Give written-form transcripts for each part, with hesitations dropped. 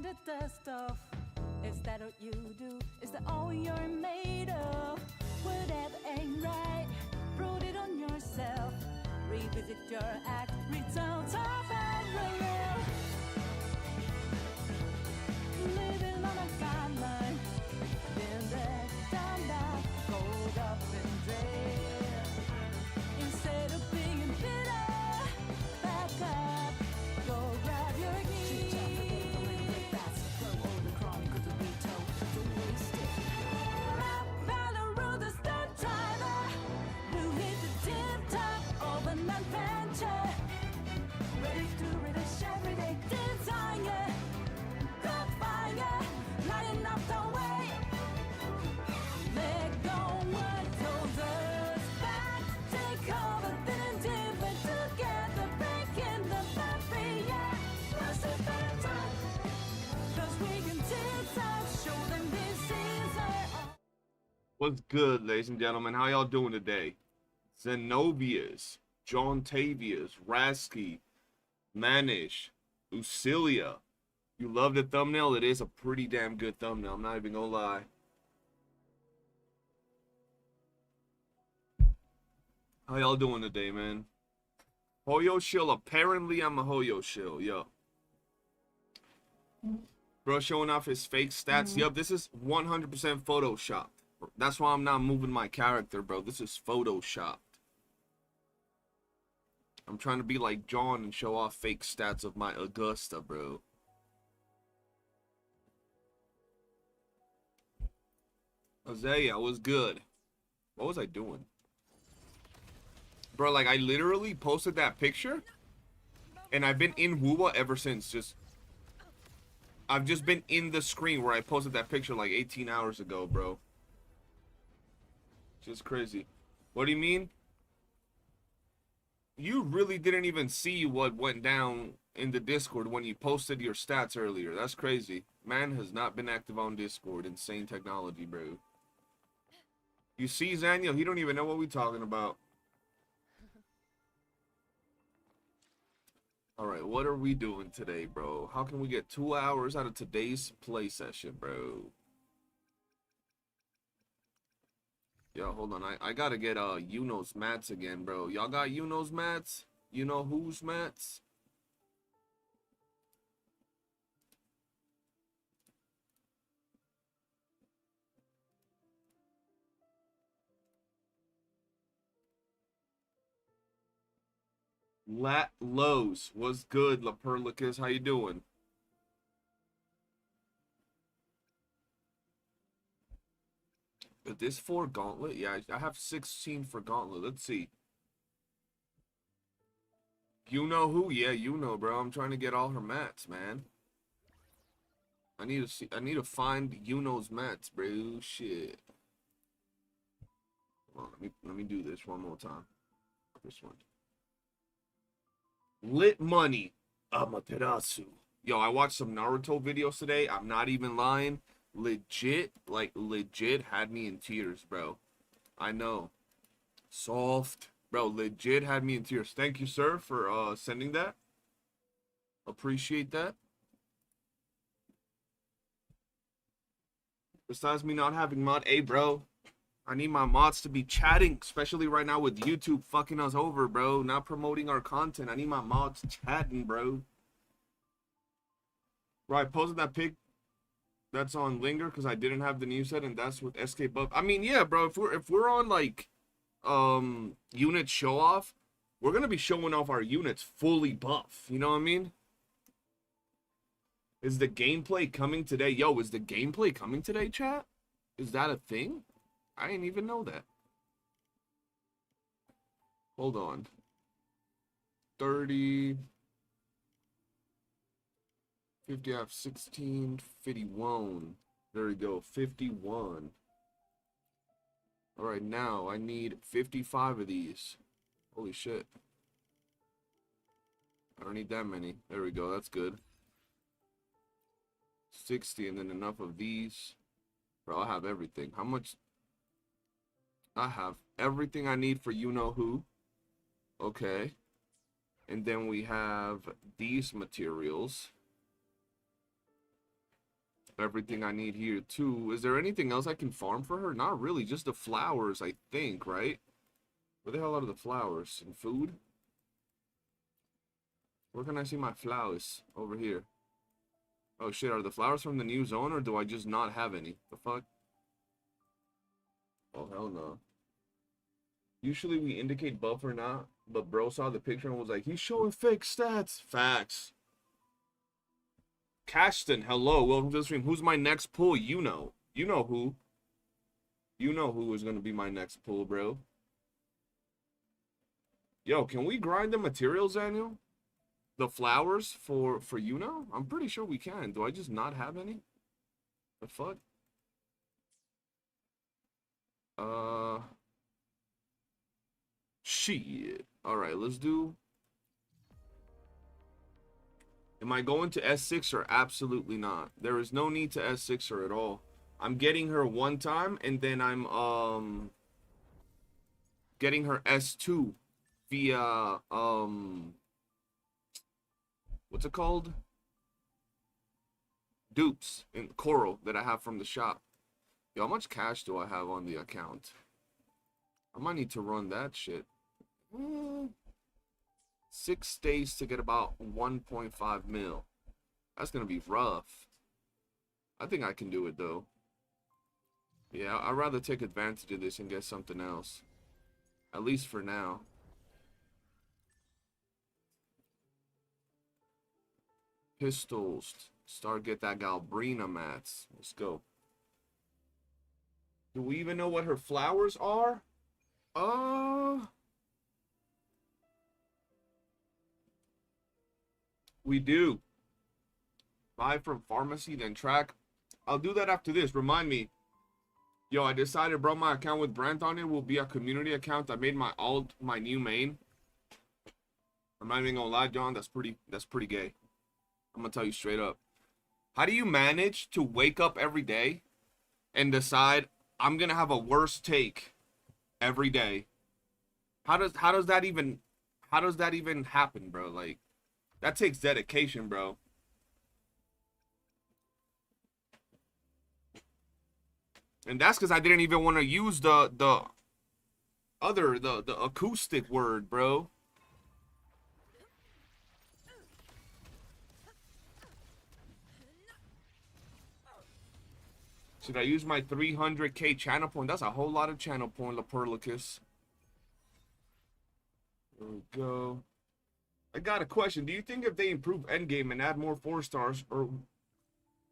the dust off. Is that what you do? Is that all you're made of? Whatever ain't right, prove it on yourself. Revisit your act, return to parallel. Living on a timeline, been there, done that, cold up and dead. Instead of being bitter, back up, go grab your keys. Rap battle the star driver, who hit the tip top of an adventure. Ready to relish everyday desire. Got fire, lighting up the way. Let go what holds us back. Take over, then different together. Breaking the barrier. Rush it better. 'Cause we can zigzag, show them this is our. What's good, ladies and gentlemen? How y'all doing today? Zenobia's, John Tavia's, Rasky, Manish, Lucilia. You love the thumbnail? It is a pretty damn good thumbnail. I'm not even gonna lie. How y'all doing today, man? Hoyoshill. Apparently, I'm a Hoyoshill. Yo. Bro showing off his fake stats. Yup, this is 100% photoshopped. That's why I'm not moving my character, bro. This is photoshopped. I'm trying to be like John and show off fake stats of my Augusta, bro. Isaiah was good. What was I doing? Bro, like, I literally posted that picture, and I've been in WUWA ever since. I've just been in the screen where I posted that picture like 18 hours ago, bro. Just crazy. What do you mean? You really didn't even see what went down in the Discord when you posted your stats earlier. That's crazy. Man has not been active on Discord. Insane technology, bro. You see, Zaniel, he don't even know what we talking about. Alright, what are we doing today, bro? How can we get 2 hours out of today's play session, bro? Yo, hold on. I gotta get YOOOO's mats again, bro. Y'all got YOOOO's mats? You know whose mats? Lat Lowe's. What's good, Laperlicus? How you doing? Is this for Gauntlet? Yeah, I have 16 for Gauntlet. Let's see. You know who? Yeah, you know, bro. I'm trying to get all her mats, man. I need to see. I need to find YOOOO's mats, bro. Shit. Hold on, let me do this one more time. This one. Lit money. Amaterasu. Yo, I watched some Naruto videos today. I'm not even lying. Legit, like legit had me in tears, bro. I know. Soft. Bro, legit had me in tears. Thank you, sir, for sending that. Appreciate that. Besides me not having mod, hey, bro, I need my mods to be chatting, especially right now with YouTube fucking us over, bro. Not promoting our content. I need my mods chatting, bro. Right, posted that pic that's on Linger because I didn't have the new set, and that's with Escape Up. I mean, yeah, bro, if we're on like unit show off, we're gonna be showing off our units fully buff. You know what I mean? Is the gameplay coming today? Yo, is the gameplay coming today, chat? Is that a thing? I didn't even know that. Hold on. 30. 50, I have 16, 51. There we go, 51. Alright, now I need 55 of these. Holy shit. I don't need that many. There we go, that's good. 60, and then enough of these. Bro, I have everything. How much? I have everything I need for you know who. Okay. And then we have these materials. everything I need here too. Is there anything else I can farm for her? Not really, just the flowers, I think, right? Where the hell are the flowers? And food? Where can I see my flowers? Over here. Oh shit, are the flowers from the new zone, or do I just not have any? The fuck? Oh hell no. Usually we indicate buff or not, but bro saw the picture and was like, he's showing fake stats. Facts. Cashton, hello, welcome to the stream. Who's my next pull? You know. You know who. You know who is going to be my next pull, bro. Yo, can we grind the materials, Daniel? The flowers for you know? I'm pretty sure we can. Do I just not have any? The fuck? Shit. Alright, let's do... Am I going to S6 or absolutely not? There is no need to S6 her at all. I'm getting her one time and then I'm getting her S2 via what's it called? Dupes in Coral that I have from the shop. Yo, how much cash do I have on the account? I might need to run that shit. 6 days to get about 1.5 mil. That's gonna be rough. I think I can do it though. Yeah, I'd rather take advantage of this and get something else. At least for now. Pistols. Start get that Galbrina mats. Let's go. Do we even know what her flowers are? We do. Buy from pharmacy, then track. I'll do that after this. Remind me. Yo, I decided, bro, my account with Brent on it will be a community account. I made my new main. I'm not even gonna lie, John. That's pretty gay. I'm gonna tell you straight up. How do you manage to wake up every day and decide I'm gonna have a worse take every day? How does that even happen, bro? Like, that takes dedication, bro. And that's because I didn't even want to use the acoustic word, bro. Should I use my 300k channel point? That's a whole lot of channel point, Leperlicus. There we go. I got a question. Do you think if they improve endgame and add more 4 stars, or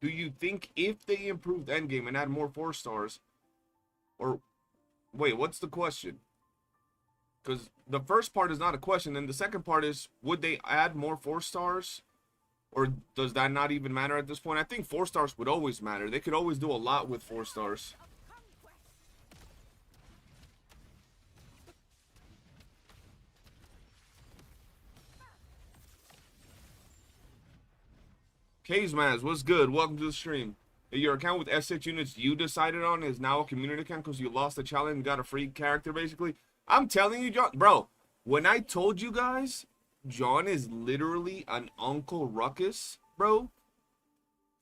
do you think if they improved endgame and add more 4 stars, or wait, what's the question? Because the first part is not a question, and the second part is, would they add more 4 stars, or does that not even matter at this point? I think 4 stars would always matter. They could always do a lot with 4 stars. Kazmaz, what's good? Welcome to the stream. Your account with S6 units you decided on is now a community account because you lost the challenge and got a free character, basically. I'm telling you, John, bro, when I told you guys, John is literally an Uncle Ruckus, bro.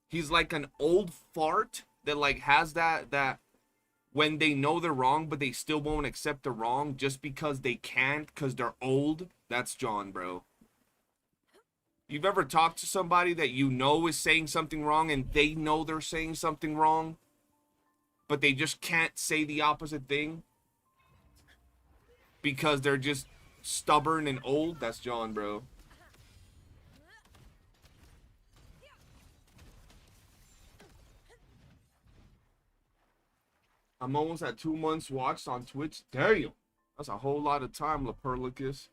He's like an old fart that like has that when they know they're wrong, but they still won't accept the wrong just because they can't because they're old. That's John, bro. You've ever talked to somebody that you know is saying something wrong and they know they're saying something wrong, but they just can't say the opposite thing because they're just stubborn and old? That's John, bro. I'm almost at 2 months watched on Twitch. Damn, that's a whole lot of time, Leperlicus.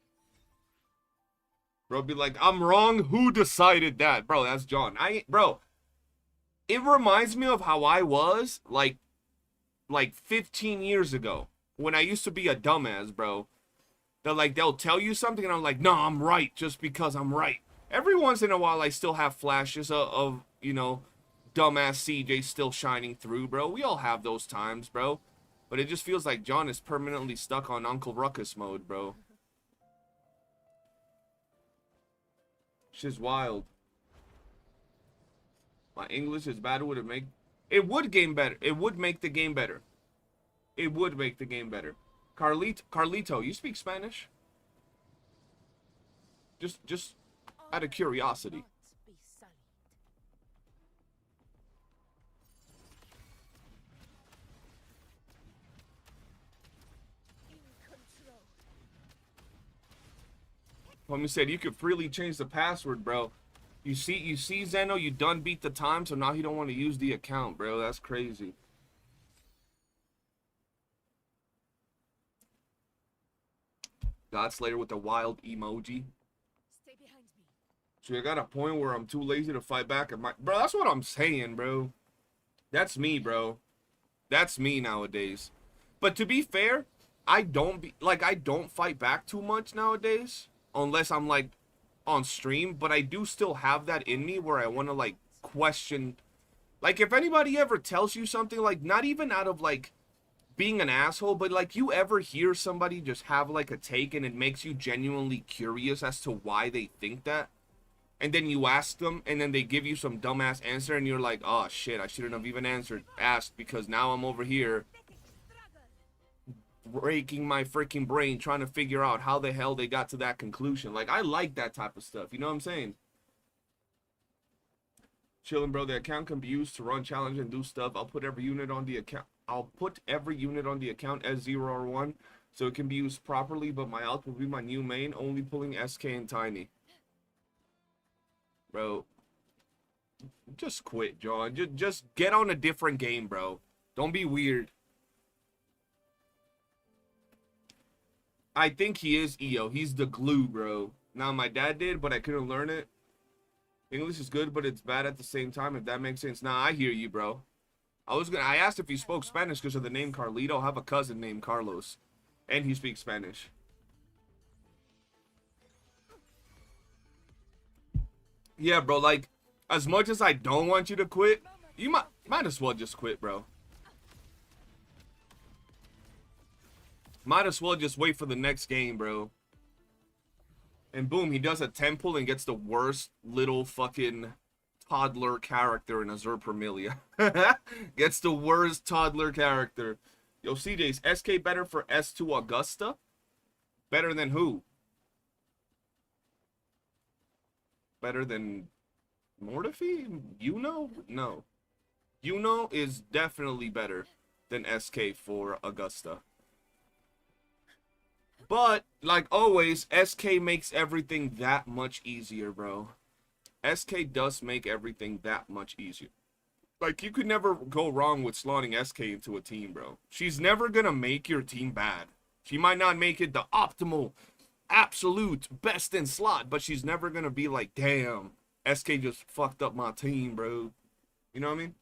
Bro, be like, I'm wrong. Who decided that? Bro, that's John. Bro, it reminds me of how I was like 15 years ago when I used to be a dumbass, bro. They'll tell you something and I'm like, no, I'm right just because I'm right. Every once in a while, I still have flashes of you know, dumbass CJ still shining through, bro. We all have those times, bro. But it just feels like John is permanently stuck on Uncle Ruckus mode, bro. Shit's wild. My English is bad. Would it make... It would game better. It would make the game better. It would make the game better. Carlito, you speak Spanish? Just out of curiosity. Homie said you could freely change the password, bro. You see, Zeno, you done beat the time, so now he don't want to use the account, bro. That's crazy. Godslayer with the wild emoji. Stay behind me. So I got a point where I'm too lazy to fight back. Bro, that's what I'm saying, bro. That's me, bro. That's me nowadays. But to be fair, I don't fight back too much nowadays. Unless I'm like on stream. But I do still have that in me where I want to like question. Like if anybody ever tells you something, like not even out of like being an asshole, but like you ever hear somebody just have like a take and it makes you genuinely curious as to why they think that, and then you ask them and then they give you some dumbass answer and you're like, oh shit, I shouldn't have even asked because now I'm over here breaking my freaking brain trying to figure out how the hell they got to that conclusion. Like I like that type of stuff, you know what I'm saying? Chillin', bro. The account can be used to run challenge and do stuff. I'll put every unit on the account as 0 or 1, so it can be used properly, but my alt will be my new main, only pulling SK and Tiny. Bro, just quit, John. Just get on a different game, bro. Don't be weird. I think he is EO. He's the glue, bro. Now, my dad did, but I couldn't learn it. English is good, but it's bad at the same time, if that makes sense. Nah, I hear you, bro. I asked if he spoke Spanish because of the name Carlito. I have a cousin named Carlos, and he speaks Spanish. Yeah, bro, like, as much as I don't want you to quit, you might as well just quit, bro. Might as well just wait for the next game, bro. And boom, he does a temple and gets the worst little fucking toddler character in Azure Permilia. Gets the worst toddler character. Yo, CJ's SK better for S2 Augusta? Better than who? Better than Mortifi? YOOOO? No. YOOOO is definitely better than SK for Augusta. But, like always, SK makes everything that much easier, bro. SK does make everything that much easier. Like, you could never go wrong with slotting SK into a team, bro. She's never gonna make your team bad. She might not make it the optimal, absolute best in slot, but she's never gonna be like, damn, SK just fucked up my team, bro. You know what I mean?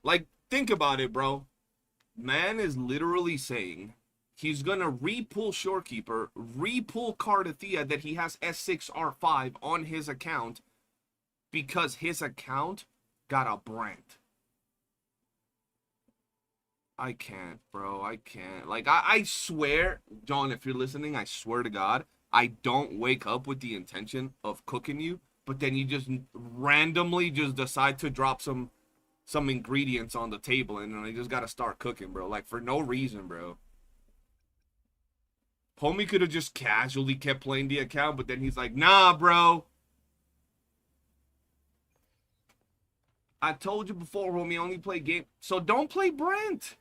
Like, think about it, bro. Man is literally saying he's gonna re-pull Shorekeeper, re-pull Cardathea that he has S6R5 on his account because his account got a brand. I can't, bro. I can't. Like, I swear, John, if you're listening, I swear to God, I don't wake up with the intention of cooking you, but then you just randomly just decide to drop some ingredients on the table and then I just gotta start cooking, bro. Like, for no reason, bro. Homie could have just casually kept playing the account, but then he's like, nah, bro. I told you before, homie, only play game. So don't play Brent.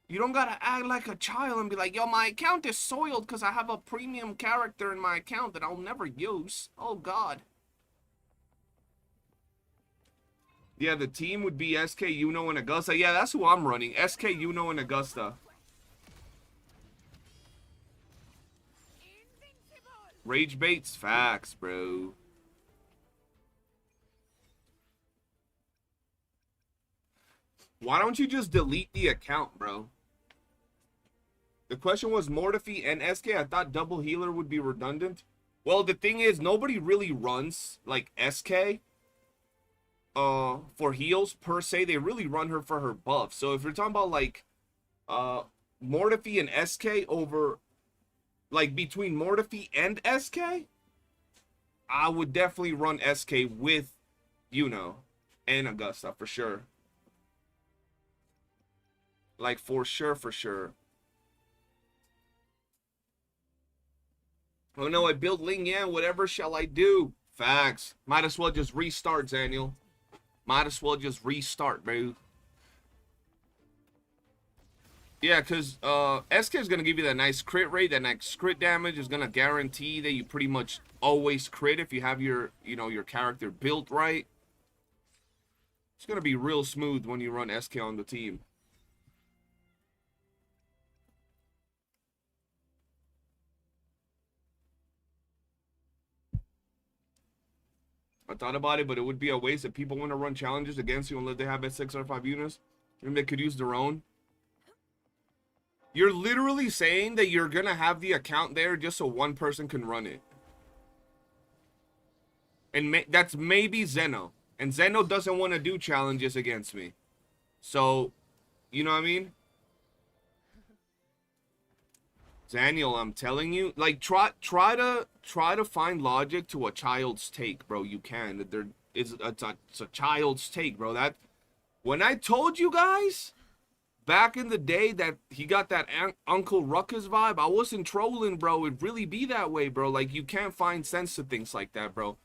You don't gotta act like a child and be like, yo, my account is soiled because I have a premium character in my account that I'll never use. Oh, God. Yeah, the team would be SK, YOOOO, and Augusta. Yeah, that's who I'm running. SK, YOOOO, and Augusta. Rage baits? Facts, bro. Why don't you just delete the account, bro? The question was Mortifi and SK. I thought double healer would be redundant. Well, the thing is, nobody really runs, like, SK for heals, per se. They really run her for her buff. So if you're talking about, like, Mortifi and SK over... Like, between Mortifi and SK? I would definitely run SK with, and Augusta for sure. Like, for sure, for sure. Oh no, I built Ling Yan. Whatever shall I do? Facts. Might as well just restart, Daniel. Might as well just restart, bro. Yeah, because SK is going to give you that nice crit rate. That nice crit damage is going to guarantee that you pretty much always crit if you have your, your character built right. It's going to be real smooth when you run SK on the team. I thought about it, but it would be a waste if people want to run challenges against you unless they have S6R5 units. And they could use their own. You're literally saying that you're going to have the account there just so one person can run it. And that's maybe Zeno. And Zeno doesn't want to do challenges against me. So, you know what I mean? Daniel, I'm telling you, like, try to find logic to a child's take, bro. You can. It's a child's take, bro. That when I told you guys back in the day that he got that Uncle Ruckus vibe, I wasn't trolling, bro. It'd really be that way, bro. Like, you can't find sense to things like that, bro.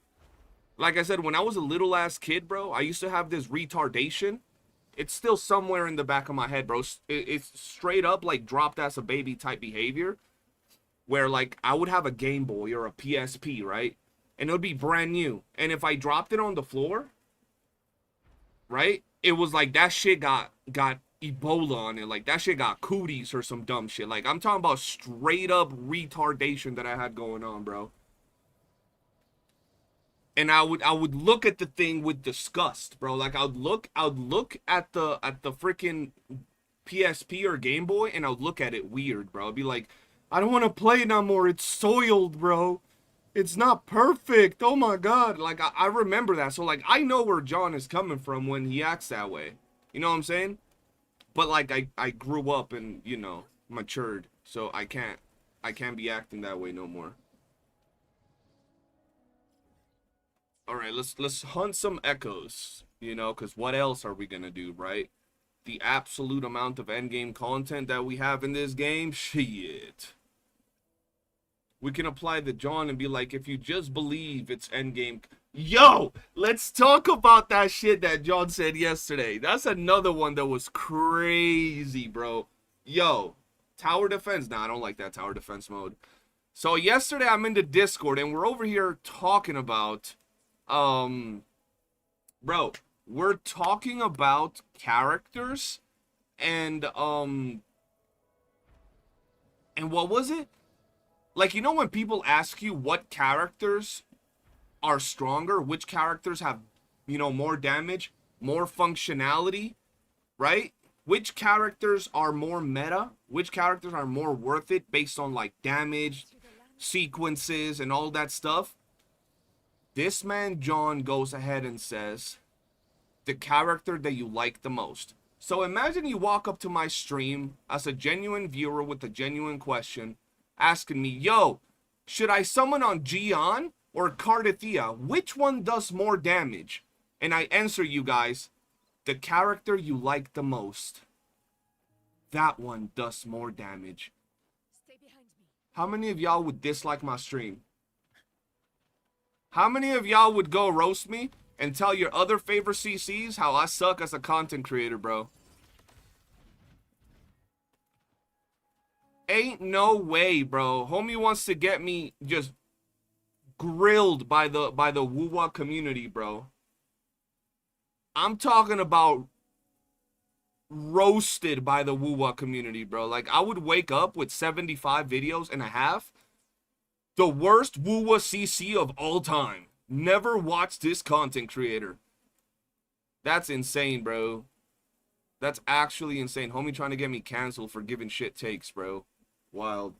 Like I said, when I was a little ass kid, bro, I used to have this retardation. It's still somewhere in the back of my head, bro. It's straight up like dropped as a baby type behavior. Where like I would have a Game Boy or a PSP, right? And it would be brand new. And if I dropped it on the floor, right? It was like that shit got Ebola on it. Like that shit got cooties or some dumb shit. Like I'm talking about straight up retardation that I had going on, bro. And I would look at the thing with disgust, bro. Like I'd look at the freaking PSP or Game Boy and I would look at it weird, bro. I'd be like, I don't want to play no more. It's soiled, bro. It's not perfect. Oh my god. Like I remember that. So like I know where John is coming from when he acts that way. You know what I'm saying? But like I grew up and, matured. So I can't be acting that way no more. All right, let's hunt some echoes, because what else are we gonna do, right? The absolute amount of endgame content that we have in this game, shit. We can apply the John and be like, if you just believe it's endgame. Yo, let's talk about that shit that John said yesterday. That's another one that was crazy, bro. Yo, tower defense. Nah, I don't like that tower defense mode. So yesterday I'm in the Discord and we're over here talking about... bro, we're talking about characters and what was it? Like, when people ask you what characters are stronger, which characters have, more damage, more functionality, right? Which characters are more meta? Which characters are more worth it based on, like, damage, sequences, and all that stuff? This man, John, goes ahead and says the character that you like the most. So imagine you walk up to my stream as a genuine viewer with a genuine question, asking me, yo, should I summon on Gian or Cardithea? Which one does more damage? And I answer you guys, the character you like the most. That one does more damage. Stay behind me. How many of y'all would dislike my stream? How many of y'all would go roast me and tell your other favorite CCs how I suck as a content creator, bro? Ain't no way, bro. Homie wants to get me just grilled by the WUWA community, bro. I'm talking about roasted by the WUWA community, bro. Like, I would wake up with 75 videos and a half. The worst WUWA CC of all time. Never watched this content creator. That's insane, bro. That's actually insane. Homie trying to get me canceled for giving shit takes, bro. Wild.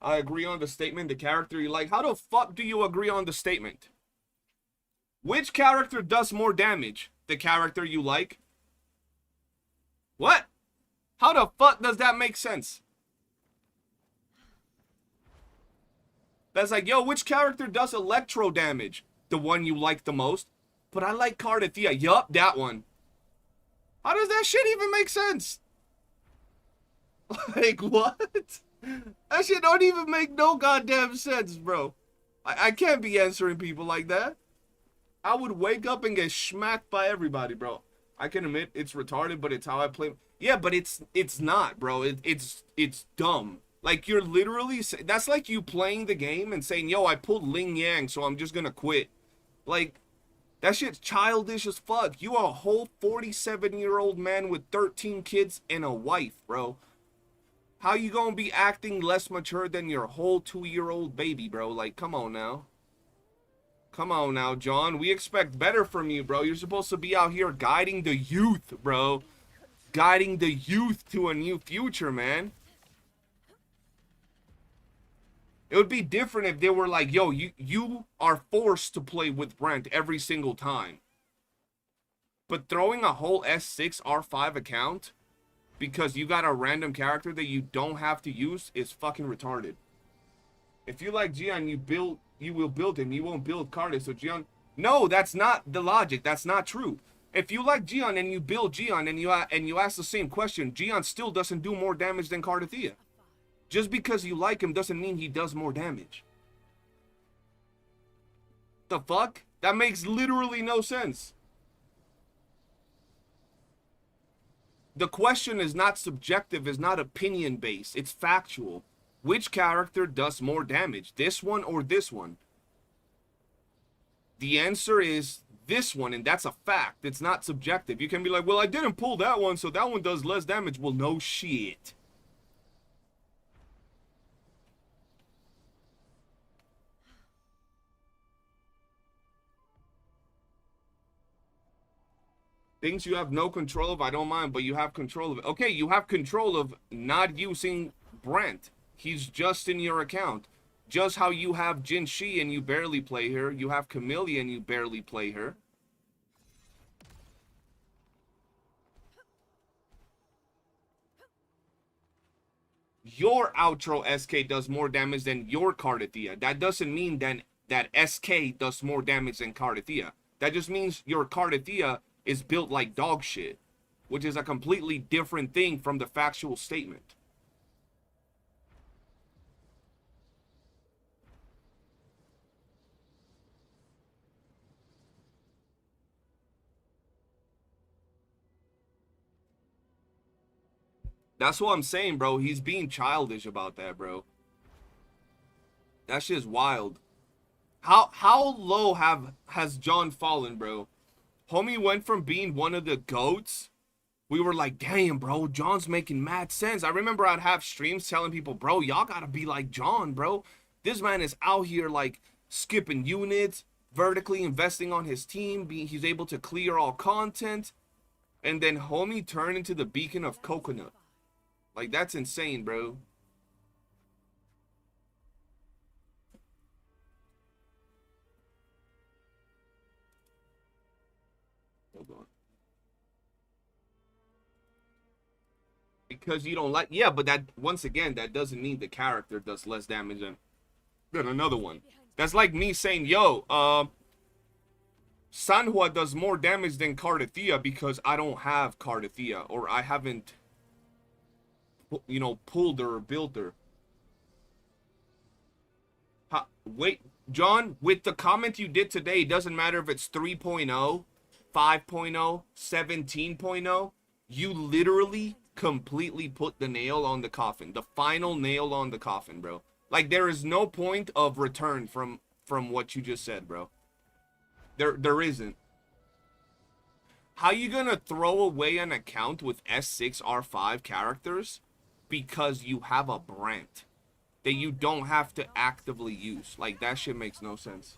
I agree on the statement. The character you like. How the fuck do you agree on the statement? Which character does more damage? The character you like? What? How the fuck does that make sense? That's like, yo, which character does electro damage? The one you like the most? But I like Cardathia. Yup, that one. How does that shit even make sense? Like, what? That shit don't even make no goddamn sense, bro. I can't be answering people like that. I would wake up and get smacked by everybody, bro. I can admit it's retarded, but it's how I play. Yeah, but it's not, bro. It's dumb. Like, you're literally... That's like you playing the game and saying, yo, I pulled Ling Yang, so I'm just gonna quit. Like, that shit's childish as fuck. You a whole 47-year-old man with 13 kids and a wife, bro. How you gonna be acting less mature than your whole 2-year-old baby, bro? Like, come on now. Come on now, John. We expect better from you, bro. You're supposed to be out here guiding the youth, bro. Guiding the youth to a new future, man. It would be different if they were like, yo, you are forced to play with Brent every single time. But throwing a whole S6R5 account because you got a random character that you don't have to use is fucking retarded. If you like Gian, you will build him. You won't build Cardi. So Gian, no, that's not the logic. That's not true. If you like Gian and you build Gian and you ask the same question, Gian still doesn't do more damage than Cardathia. Just because you like him doesn't mean he does more damage. The fuck? That makes literally no sense. The question is not subjective, is not opinion based. It's factual. Which character does more damage? This one or this one? The answer is this one, and that's a fact. It's not subjective. You can be like, well, I didn't pull that one, so that one does less damage. Well, no shit. Things you have no control of, I don't mind, but you have control of it. Okay, you have control of not using Brent. He's just in your account. Just how you have Jin Shi and you barely play her. You have Camellia and you barely play her. Your outro SK does more damage than your Cardathia. That doesn't mean then that SK does more damage than Cardathia. That just means your Cardathia is built like dog shit, which is a completely different thing from the factual statement. That's what I'm saying, bro. He's being childish about that, bro. That shit's wild. How low has John fallen, bro? Homie went from being one of the GOATs. We were like, damn, bro, John's making mad sense. I remember I'd have streams telling people, bro, y'all gotta be like John, bro. This man is out here, like, skipping units, vertically investing on his team. He's able to clear all content. And then homie turned into the beacon of coconut. Like, that's insane, bro. Hold on. Because you don't like... Yeah, but that, once again, that doesn't mean the character does less damage than another one. That's like me saying, yo, Sanhua does more damage than Cardathia because I don't have Cardathia. Or I haven't, you know, pulled her or built her. Wait, John, with the comment you did today, it doesn't matter if it's 3.0, 5.0, 17.0. You literally completely put the nail on the coffin. The final nail on the coffin, bro. Like, there is no point of return from what you just said, bro. There isn't. How you gonna throw away an account with S6R5 characters because you have a Brent that you don't have to actively use? Like, that shit makes no sense.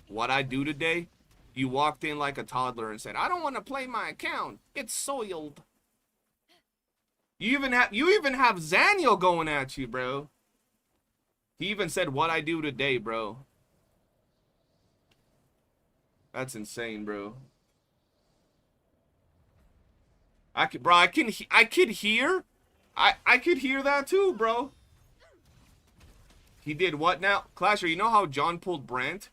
What I do today, you walked in like a toddler and said, I don't want to play my account. It's soiled. You even have Zaniel going at you, bro. He even said what I do today, bro. That's insane, bro. I could hear that too, bro. He did what now? Clasher, you know how John pulled Brandt?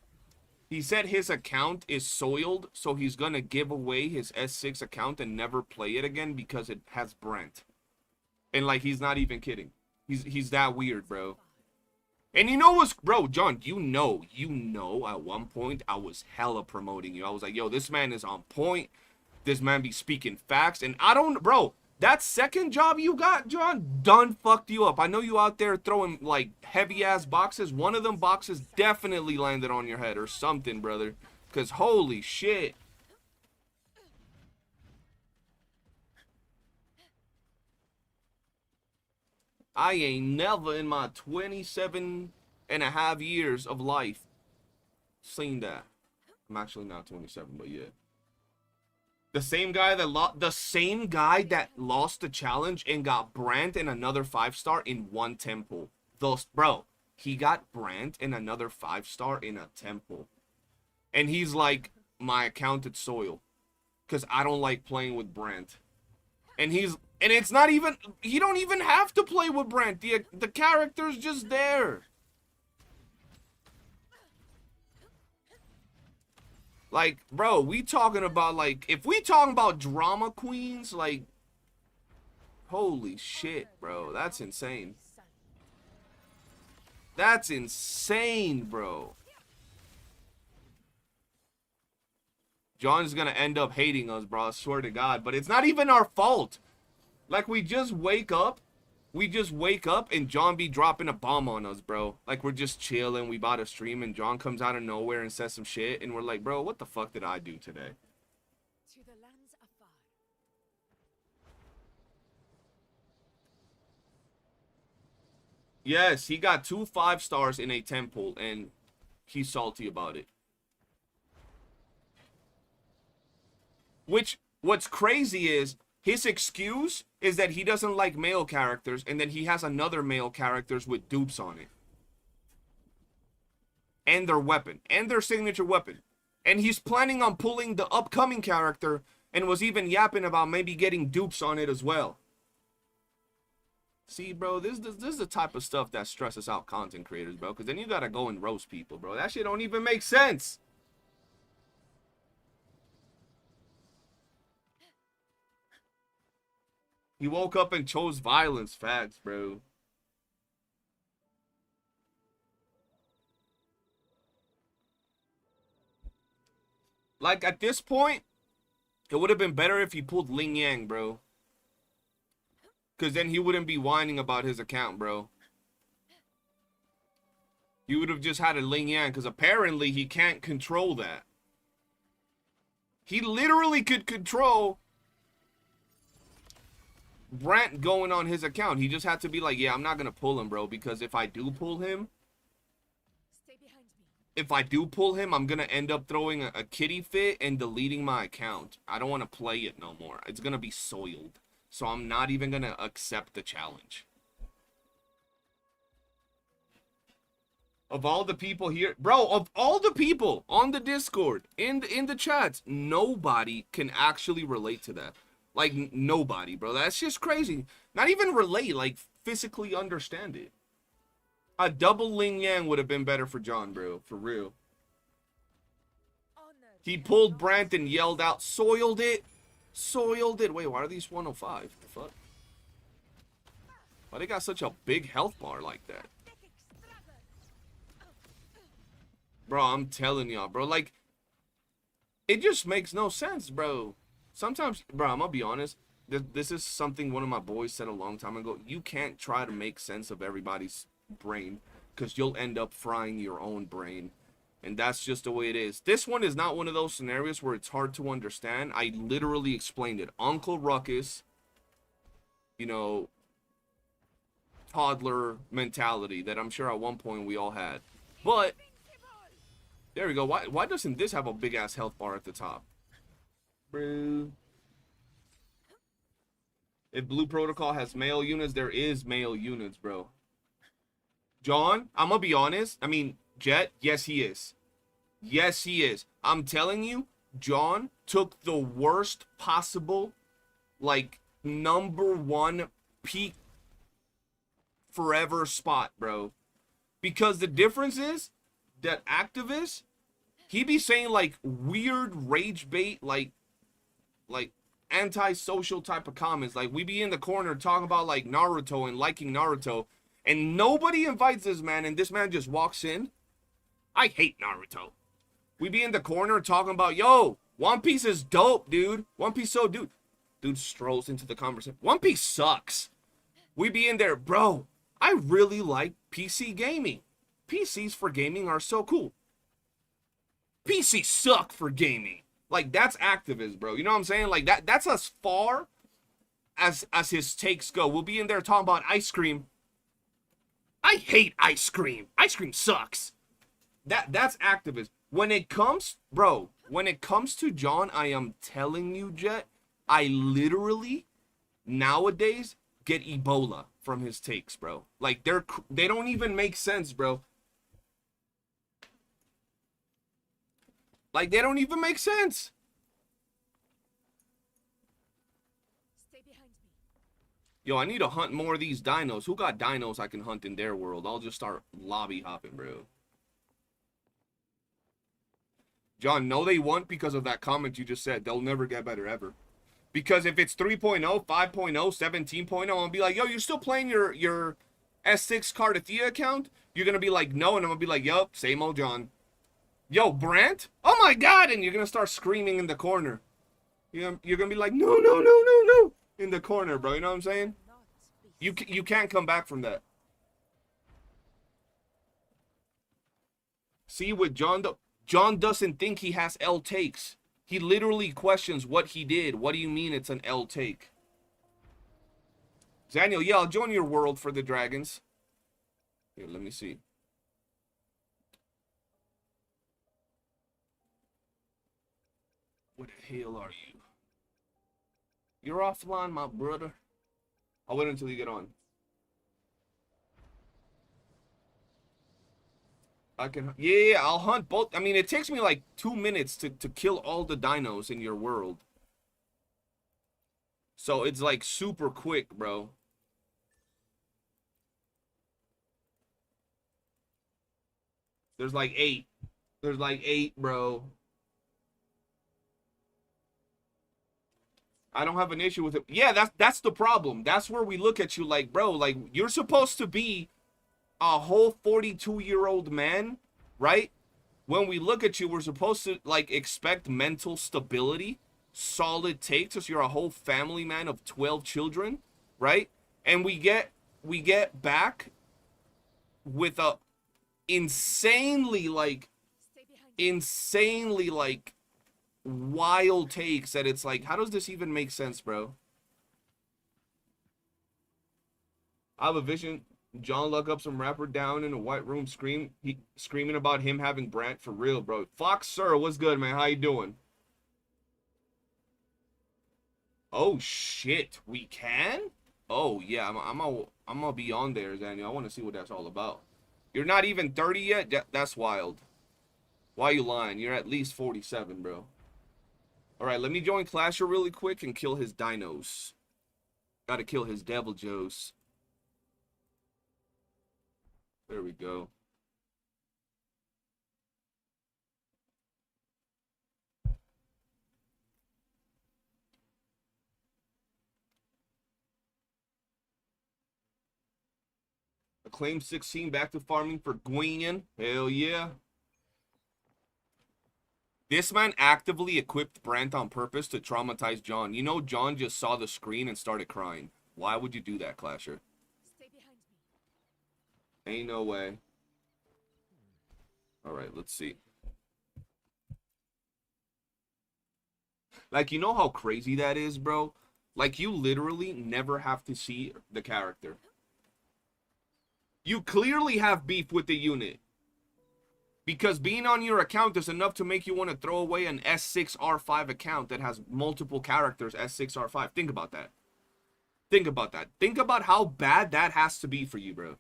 He said his account is soiled, so he's gonna give away his S6 account and never play it again because it has Brandt. And like, he's not even kidding. He's that weird, bro. And you know what's, bro, John, you know, at one point I was hella promoting you. I was like, yo, this man is on point. This man be speaking facts. And I don't, bro, that second job you got, John, done fucked you up. I know you out there throwing, like, heavy-ass boxes. One of them boxes definitely landed on your head or something, brother. Because holy shit. I ain't never in my 27.5 years of life seen that. I'm actually not 27, but yeah. The same guy that lost the challenge and got Brandt and another 5-star in one temple. Bro, he got Brandt and another 5-star in a temple. And he's like, my account is soil. Because I don't like playing with Brandt. And it's not even, he don't even have to play with Brandt. The character's just there. Like, bro, we talking about, like, if we talking about drama queens, like, holy shit, bro. That's insane. That's insane, bro. John's gonna end up hating us, bro. I swear to God. But it's not even our fault. Like, we just wake up and John be dropping a bomb on us, bro. Like, we're just chilling, we bought a stream, and John comes out of nowhere and says some shit, and we're like, bro, what the fuck did I do today? To the lands afar. Yes, he got 2 5-stars in a temple, and he's salty about it. What's crazy is, his excuse is that he doesn't like male characters, and then he has another male characters with dupes on it. And their weapon. And their signature weapon. And he's planning on pulling the upcoming character, and was even yapping about maybe getting dupes on it as well. See, bro, this is the type of stuff that stresses out content creators, bro. Because then you gotta go and roast people, bro. That shit don't even make sense. He woke up and chose violence. Facts, bro. Like, at this point, it would have been better if he pulled Ling Yang, bro. Because then he wouldn't be whining about his account, bro. He would have just had a Ling Yang, because apparently he can't control that. He literally could control Brandt going on his account. He just had to be like, yeah, I'm not gonna pull him, bro, because if I do pull him, I'm gonna end up throwing a kitty fit and deleting my account. I don't want to play it no more. It's gonna be soiled, so I'm not even gonna accept the challenge. Of all the people here, bro, of all the people on the Discord, in the chats, nobody can actually relate to that. Like, nobody, bro. That's just crazy. Not even relate, like, physically understand it. A double Ling Yang would have been better for John, bro. For real. He pulled Brandt and yelled out, soiled it. Soiled it. Wait, why are these 105? The fuck? Why they got such a big health bar like that? Bro, I'm telling y'all, bro. Like, it just makes no sense, bro. Sometimes, bro, I'm gonna be honest. This is something one of my boys said a long time ago. You can't try to make sense of everybody's brain, because you'll end up frying your own brain. And that's just the way it is. This one is not one of those scenarios where it's hard to understand. I literally explained it. Uncle Ruckus, you know, toddler mentality that I'm sure at one point we all had. But, there we go. Why doesn't this have a big-ass health bar at the top? Bro. If Blue Protocol has male units, there is male units, bro. John, I'm gonna be honest. I mean, Jet, yes, he is. Yes, he is. I'm telling you, John took the worst possible, like, #1 peak forever spot, bro. Because the difference is that activist, he be saying like weird rage bait, like anti-social type of comments. Like we be in the corner talking about like Naruto and liking Naruto, and nobody invites this man, and this man just walks in. I hate Naruto. We be in the corner talking about, yo, One Piece is dope, dude. One Piece so dude. Dude strolls into the conversation. One Piece sucks. We be in there, bro. I really like PC gaming. PCs for gaming are so cool. PCs suck for gaming. Like, that's activist, bro. You know what I'm saying? Like, that's as far as his takes go. We'll be in there talking about ice cream. I hate ice cream. Ice cream sucks. That's activist. When it comes, bro, when it comes to John, I am telling you, Jet, I literally, nowadays, get Ebola from his takes, bro. Like, they don't even make sense, bro. Like, they don't even make sense. Stay behind me. Yo, I need to hunt more of these dinos. Who got dinos I can hunt in their world? I'll just start lobby hopping, bro. John, no, they won't because of that comment you just said. They'll never get better ever. Because if it's 3.0, 5.0, 17.0, I'll be like, yo, you're still playing your S6 Cardathea account? You're going to be like, no. And I'm going to be like, yup, same old John. Yo, Brant? Oh my God. And you're going to start screaming in the corner. You're going to be like, no. In the corner, bro. You know what I'm saying? You can't come back from that. See, with John, though. John doesn't think he has L takes. He literally questions what he did. What do you mean it's an L take? Daniel, yeah, I'll join your world for the dragons. Here, let me see. What the hell are you? You're offline, my brother. I'll wait until you get on. I can, yeah, I'll hunt both. I mean, it takes me like 2 minutes to kill all the dinos in your world. So it's like super quick, bro. There's like 8. There's like 8, bro. I don't have an issue with it. Yeah, that's the problem. That's where we look at you like, bro, like you're supposed to be a whole 42-year-old man, right? When we look at you, we're supposed to like expect mental stability, solid takes, because you're a whole family man of 12 children, right? And we get back with a insanely like wild takes that it's like, how does this even make sense, bro? I have a vision. John look up some rapper down in a white room screaming about him having Brant for real, bro. Fox Sir, what's good, man? How you doing? Oh shit, we can? Oh yeah, I'm gonna be on there, Daniel. I want to see what that's all about. You're not even 30 yet? That's wild. Why are you lying? You're at least 47, bro. Alright, let me join Clasher really quick and kill his dinos. Gotta kill his Devil Joes. There we go. Acclaim 16 back to farming for Gwen. Hell yeah. This man actively equipped Brant on purpose to traumatize John. You know, John just saw the screen and started crying. Why would you do that, Clasher? Stay behind me. Ain't no way. Alright, let's see. Like, you know how crazy that is, bro? Like, you literally never have to see the character. You clearly have beef with the unit. Because being on your account is enough to make you want to throw away an S6R5 account that has multiple characters, S6R5. Think about that. Think about that. Think about how bad that has to be for you, bro.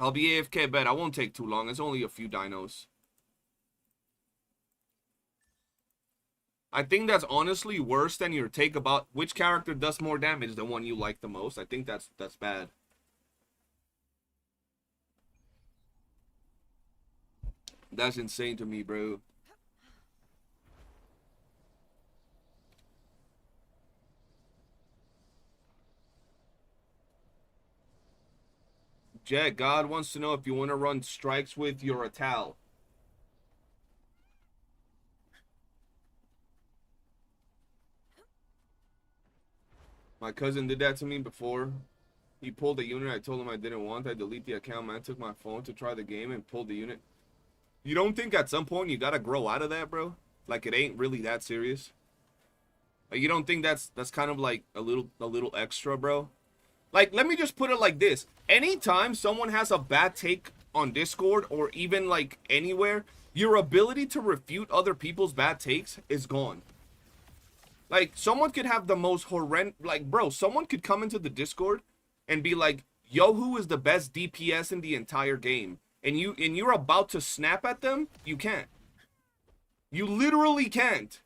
I'll be AFK, bet. I won't take too long. It's only a few dinos. I think that's honestly worse than your take about which character does more damage, the one you like the most. I think that's bad. That's insane to me, bro. Jet, God wants to know if you want to run strikes with your Atal. My cousin did that to me before. He pulled a unit I told him I didn't want. I delete the account. Man took my phone to try the game and pulled the unit. You don't think at some point you gotta grow out of that, bro? Like it ain't really that serious. Like you don't think that's kind of like a little extra, bro? Like let me just put it like this. Anytime someone has a bad take on Discord or even like anywhere, your ability to refute other people's bad takes is gone. Like someone could have the most horrendous, like bro, someone could come into the Discord and be like, YOOOO is the best DPS in the entire game. And you're about to snap at them, you can't. You literally can't.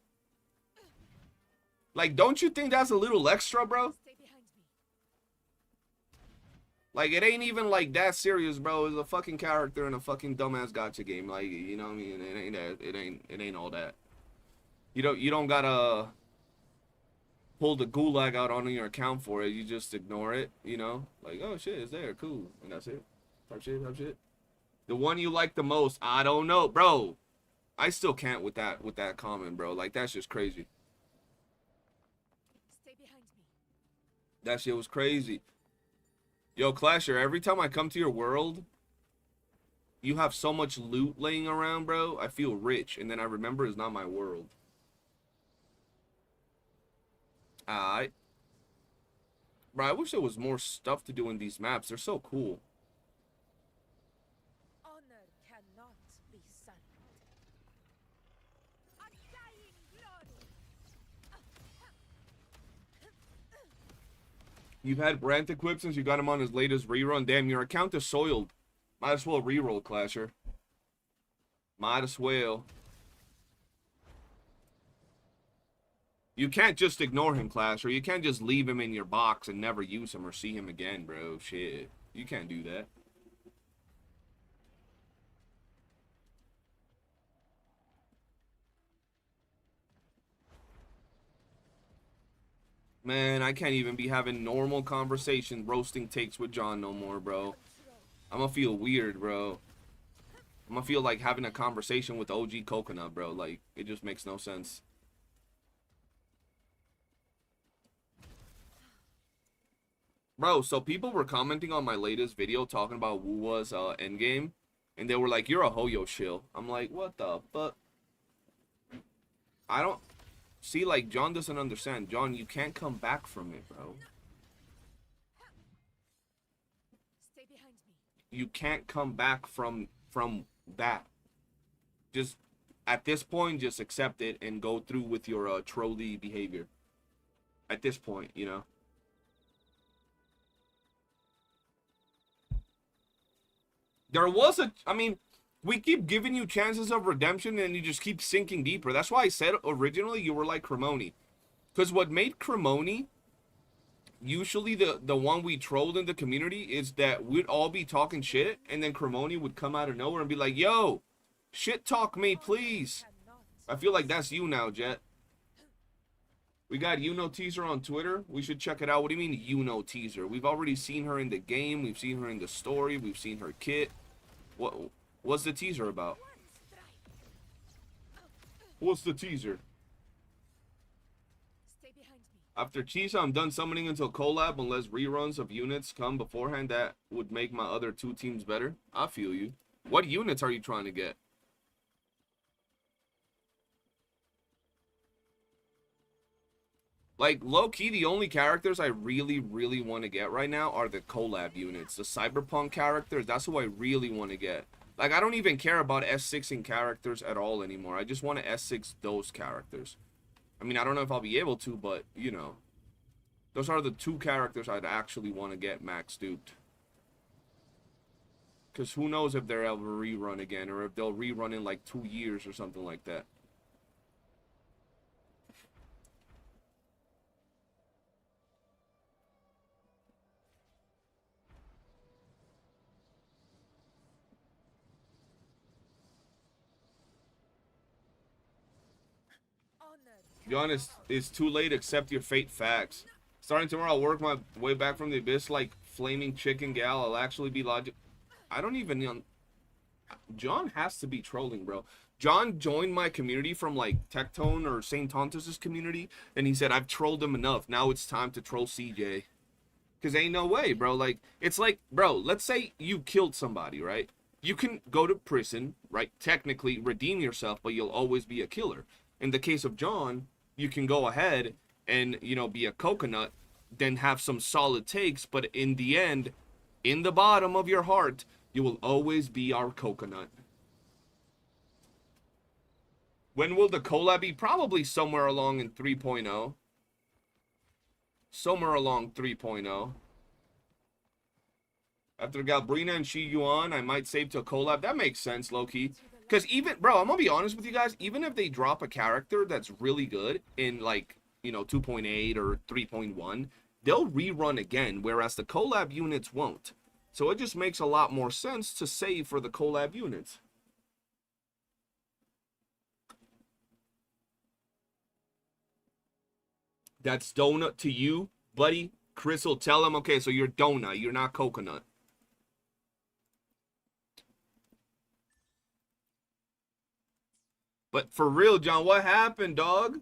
Like, don't you think that's a little extra, bro? Like, it ain't even like that serious, bro. It's a fucking character in a fucking dumbass gacha game. Like, you know what I mean? It ain't that. It ain't all that. You don't gotta pull the gulag out on your account for it. You just ignore it, you know? Like, oh shit, it's there, cool. And that's it. Type shit. The one you like the most, I don't know, bro. I still can't with that comment, bro. Like that's just crazy. Stay behind me. That shit was crazy. Yo, Clasher, every time I come to your world, you have so much loot laying around, bro. I feel rich, and then I remember it's not my world. Alright. Bro, I wish there was more stuff to do in these maps. They're so cool. Honor cannot be sunk. Undying glory. You've had Brant equipped since you got him on his latest rerun. Damn, your account is soiled. Might as well reroll, Clasher. Might as well. You can't just ignore him, Clasher. You can't just leave him in your box and never use him or see him again, bro. Shit. You can't do that. Man, I can't even be having normal conversation roasting takes with John no more, bro. I'm gonna feel weird, bro. I'm gonna feel like having a conversation with OG Coconut, bro. Like, it just makes no sense. Bro, so people were commenting on my latest video talking about WUWA's endgame. And they were like, you're a Hoyoshill. I'm like, what the fuck? I don't... See, like, John doesn't understand. John, you can't come back from it, bro. Stay behind me. You can't come back from that. Just, at this point, just accept it and go through with your trolley behavior. At this point, you know? There was a... I mean... We keep giving you chances of redemption and you just keep sinking deeper. That's why I said originally you were like Cremoni. Because what made Cremoni usually the one we trolled in the community is that we'd all be talking shit and then Cremoni would come out of nowhere and be like, yo, shit talk me, please. I feel like that's you now, Jet. We got YOOOO teaser on Twitter. We should check it out. What do you mean YOOOO teaser? We've already seen her in the game. We've seen her in the story. We've seen her kit. What's the teaser about? What's the teaser? Stay behind me. After Chisa, I'm done summoning until collab unless reruns of units come beforehand that would make my other two teams better. I feel you. What units are you trying to get? Like, low-key, the only characters I really want to get right now are the collab units. The Cyberpunk characters, that's who I really want to get. Like, I don't even care about S6ing characters at all anymore. I just want to S6 those characters. I mean, I don't know if I'll be able to, but, you know. Those are the two characters I'd actually want to get max duped. Because who knows if they'll ever rerun again, or if they'll rerun in, like, 2 years or something like that. Be honest, it's too late. Accept your fate. Facts. Starting tomorrow, I'll work my way back from the abyss like flaming chicken gal. I'll actually be logic. I don't even know. John has to be trolling, bro. John joined my community from like Tectone or St. Tontus's community, and he said, I've trolled him enough. Now it's time to troll CJ. Because ain't no way, bro. Like, it's like, bro, let's say you killed somebody, right? You can go to prison, right? Technically redeem yourself, but you'll always be a killer. In the case of John, you can go ahead and, you know, be a coconut, then have some solid takes, but in the end, in the bottom of your heart, you will always be our coconut. When will the collab be? Probably somewhere along in 3.0. Somewhere along 3.0. After Galbrina and Shi Yuan, I might save to a collab. That makes sense, low-key. Because even, bro, I'm going to be honest with you guys. Even if they drop a character that's really good in, like, you know, 2.8 or 3.1, they'll rerun again, whereas the collab units won't. So it just makes a lot more sense to save for the collab units. That's donut to you, buddy. Chris will tell him, okay, so you're donut, you're not coconut. But for real, John, what happened, dog?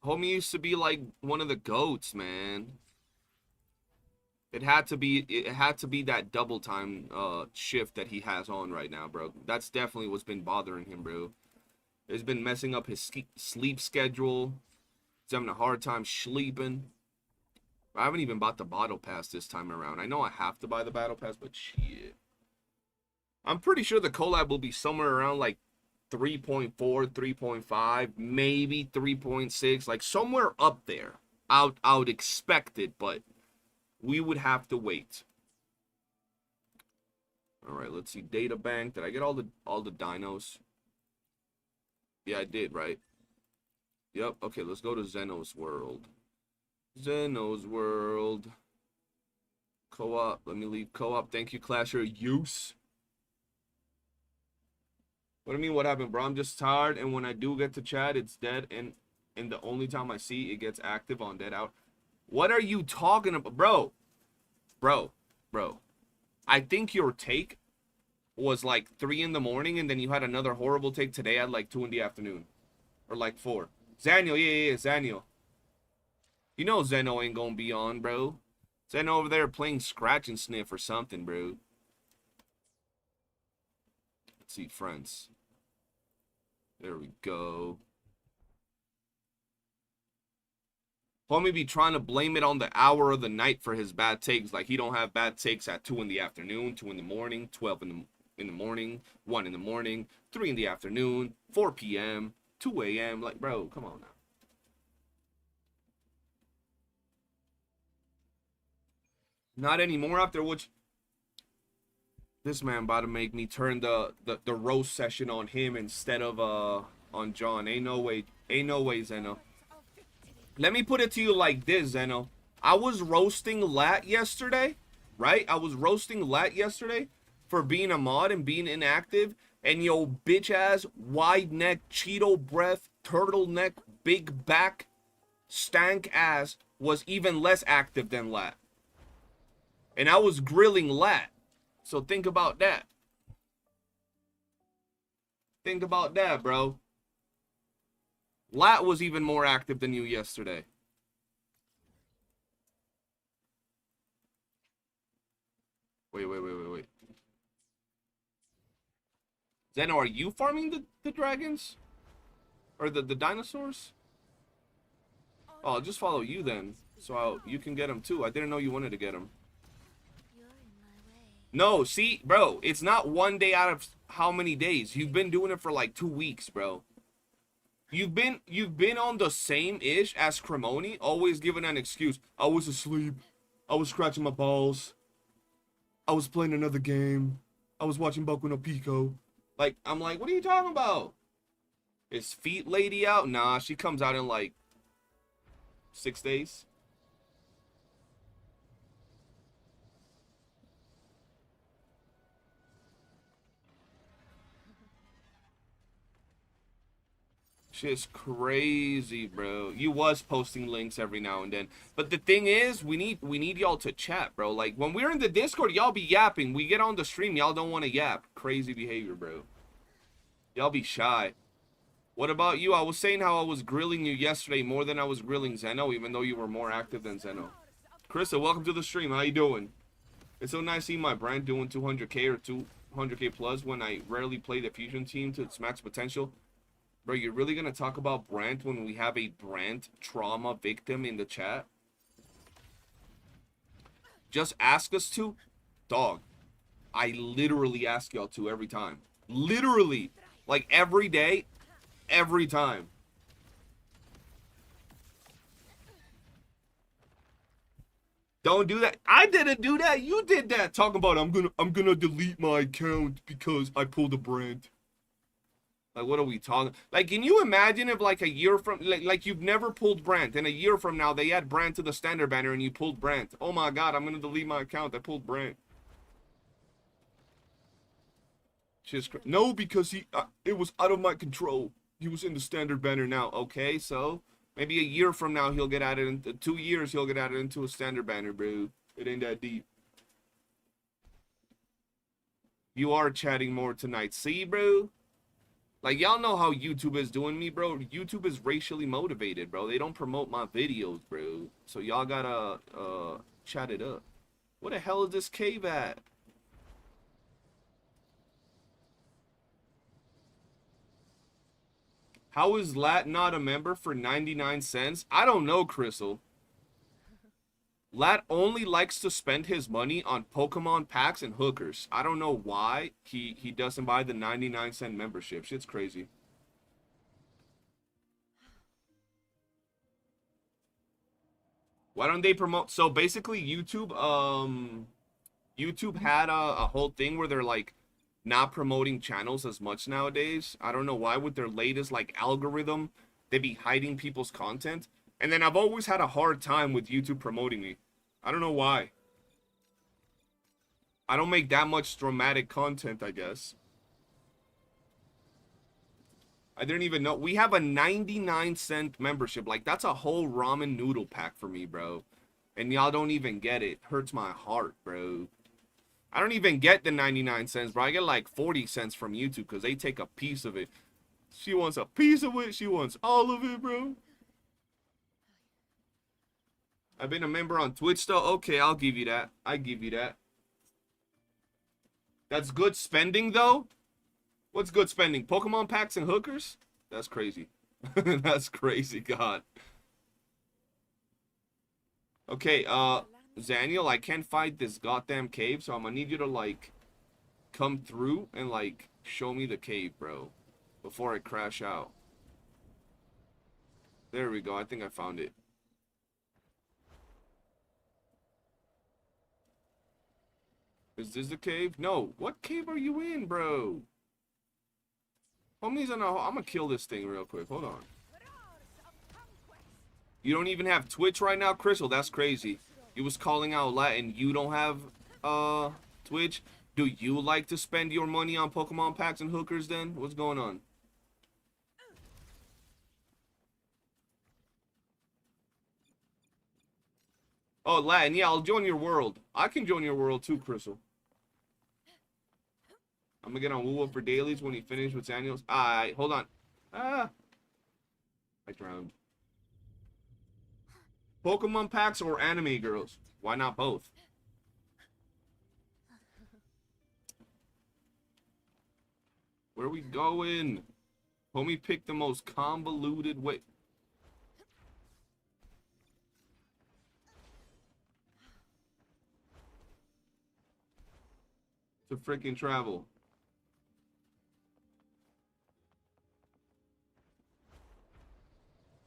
Homie used to be like one of the goats, man. It had to be that double time shift that he has on right now, bro. That's definitely what's been bothering him, bro. It's been messing up his sleep schedule. He's having a hard time sleeping. I haven't even bought the battle pass this time around. I know I have to buy the battle pass, but shit. I'm pretty sure the collab will be somewhere around like 3.4, 3.5, maybe 3.6, like somewhere up there. I would expect it, but we would have to wait. All right, let's see. Data bank. Did I get all the dinos? Yeah, I did, right? Yep. Okay, let's go to Zeno's world. Zeno's world. Co-op. Let me leave co-op. Thank you, Clasher. Use. What do you mean, what happened, bro? I'm just tired, and when I do get to chat, it's dead, and the only time I see it gets active on dead out. What are you talking about? Bro. I think your take was like 3 in the morning, and then you had another horrible take today at like 2 in the afternoon. Or like 4. Zaniel, yeah, Zaniel. You know Zeno ain't gonna be on, bro. Zeno over there playing scratch and sniff or something, bro. Let's see, friends. There we go. Homie be trying to blame it on the hour of the night for his bad takes. Like he don't have bad takes at 2 in the afternoon, 2 in the morning, 12 in the morning, 1 in the morning, 3 in the afternoon, 4 p.m., 2 a.m. Like, bro, come on now. Not anymore after which... This man about to make me turn the roast session on him instead of on John. Ain't no way, Zeno. Let me put it to you like this, Zeno. I was roasting Lat yesterday, right? I was roasting Lat yesterday for being a mod and being inactive, and yo bitch ass, wide neck, Cheeto breath, turtleneck, big back, stank ass was even less active than Lat. And I was grilling Lat. So think about that. Think about that, bro. Lat was even more active than you yesterday. Wait. Zeno, are you farming the dragons? Or the dinosaurs? Oh, I'll just follow you then. So you can get them too. I didn't know you wanted to get them. No, see, bro, it's not 1 day out of how many days? You've been doing it for like 2 weeks, bro. You've been on the same ish as Cremoni, always giving an excuse. I was asleep. I was scratching my balls. I was playing another game. I was watching Boku no Pico. Like, I'm like, what are you talking about? Is Feet Lady out? Nah, she comes out in like 6 days. Shit's crazy, bro. You was posting links every now and then. But the thing is, we need y'all to chat, bro. Like, when we're in the Discord, y'all be yapping. We get on the stream, y'all don't want to yap. Crazy behavior, bro. Y'all be shy. What about you? I was saying how I was grilling you yesterday more than I was grilling Zeno, even though you were more active than Zeno. Krista, welcome to the stream. How you doing? It's so nice seeing my brand doing 200K or 200K plus when I rarely play the Fusion team to its max potential. Bro, you're really gonna talk about Brand when we have a Brand trauma victim in the chat? Just ask us to? Dog, I literally ask y'all to every time. Literally. Like, every day, every time. Don't do that. I didn't do that. You did that. Talking about I'm gonna delete my account because I pulled a Brand. Like, what are we talking? Like, can you imagine if, like, a year from... Like you've never pulled Brand, and a year from now, they add Brand to the standard banner, and you pulled Brand. Oh, my God, I'm going to delete my account. I pulled Brand. Just no, because he... it was out of my control. He was in the standard banner now. Okay, so... Maybe a year from now, he'll get added... In 2 years, he'll get added into a standard banner, bro. It ain't that deep. You are chatting more tonight. See, bro? Like, y'all know how YouTube is doing me, bro. YouTube is racially motivated, bro. They don't promote my videos, bro. So y'all gotta chat it up. What the hell is this cave at? How is Lat not a member for 99 cents? I don't know, Crystal. Lat only likes to spend his money on Pokemon packs and hookers. I don't know why he doesn't buy the 99-cent membership. Shit's crazy. Why don't they promote? So basically, YouTube had a whole thing where they're like not promoting channels as much nowadays. I don't know why. With their latest like algorithm, they be hiding people's content. And then I've always had a hard time with YouTube promoting me. I don't know why. I don't make that much dramatic content, I guess. I didn't even know. We have a 99-cent membership. Like, that's a whole ramen noodle pack for me, bro. And y'all don't even get it. Hurts my heart, bro. I don't even get the 99 cents, bro. I get like 40 cents from YouTube because they take a piece of it. She wants a piece of it. She wants all of it, bro. I've been a member on Twitch, though. Okay, I'll give you that. I give you that. That's good spending, though? What's good spending? Pokemon packs and hookers? That's crazy. That's crazy, God. Okay, Zaniel, I can't fight this goddamn cave, so I'm gonna need you to, like, come through and, like, show me the cave, bro. Before I crash out. There we go. I think I found it. Is this the cave? No. What cave are you in, bro? Homies, I'm gonna kill this thing real quick. Hold on. You don't even have Twitch right now, Crystal? That's crazy. You was calling out Latin. You don't have Twitch? Do you like to spend your money on Pokemon packs and hookers then? What's going on? Oh, Latin. Yeah, I'll join your world. I can join your world too, Crystal. I'm gonna get on WUWA for dailies when he finishes with Daniels. Alright, hold on. Ah. I drowned. Pokemon packs or anime girls? Why not both? Where are we going? Homie picked the most convoluted way. To freaking travel.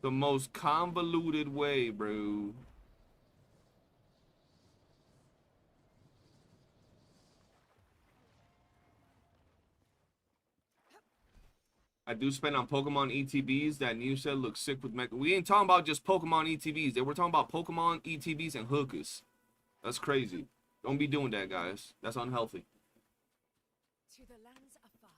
The most convoluted way, bro. I do spend on Pokemon ETBs. That new set looks sick with Mecha. We ain't talking about just Pokemon ETBs. We're talking about Pokemon ETBs and hookers. That's crazy. Don't be doing that, guys. That's unhealthy. To the lands afar.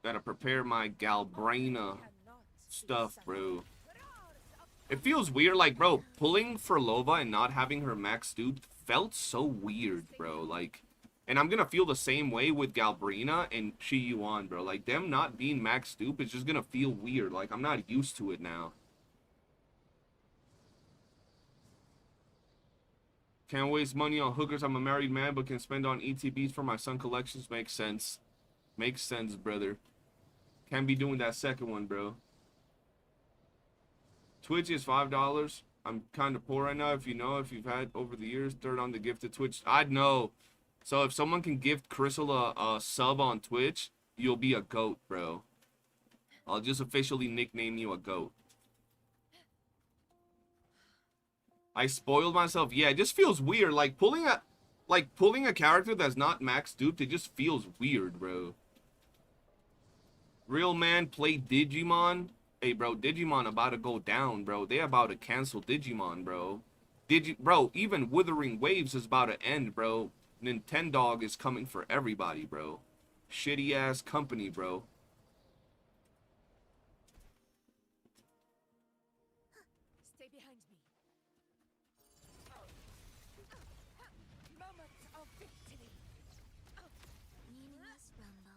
Gotta prepare my Galbrina stuff, bro. It feels weird, like, bro, pulling for Lova and not having her max dupe felt so weird, bro. Like, and I'm gonna feel the same way with Galbrina and Chi Yuan, bro. Like, them not being max dupe is just gonna feel weird. Like, I'm not used to it now. Can't waste money on hookers. I'm a married man, but can spend on ETBs for my son collections. Makes sense. Makes sense, brother. Can't be doing that second one, bro. Twitch is $5. I'm kind of poor right now. If you know, if you've had over the years, third on the gifted Twitch. I'd know. So if someone can gift Crystal a sub on Twitch, you'll be a goat, bro. I'll just officially nickname you a goat. I spoiled myself. Yeah, it just feels weird. Like pulling a character that's not max duped, it just feels weird, bro. Real man play Digimon. Hey, bro, Digimon about to go down, bro. They about to cancel Digimon, bro. Bro, even Wuthering Waves is about to end, bro. Nintendo is coming for everybody, bro. Shitty ass company, bro. Stay behind me. Moment of victory.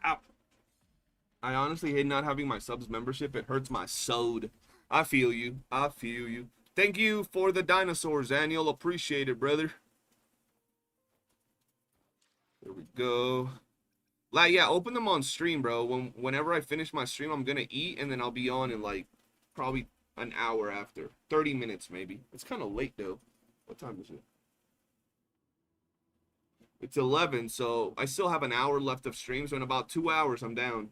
Ow. I honestly hate not having my subs membership. It hurts my soul. I feel you. I feel you. Thank you for the dinosaurs, Daniel. Appreciate it, brother. There we go. Like, yeah, open them on stream, bro. Whenever I finish my stream, I'm gonna eat, and then I'll be on in, like, probably an hour after. 30 minutes, maybe. It's kind of late, though. What time is it? It's 11, so I still have an hour left of stream, so in about 2 hours, I'm down.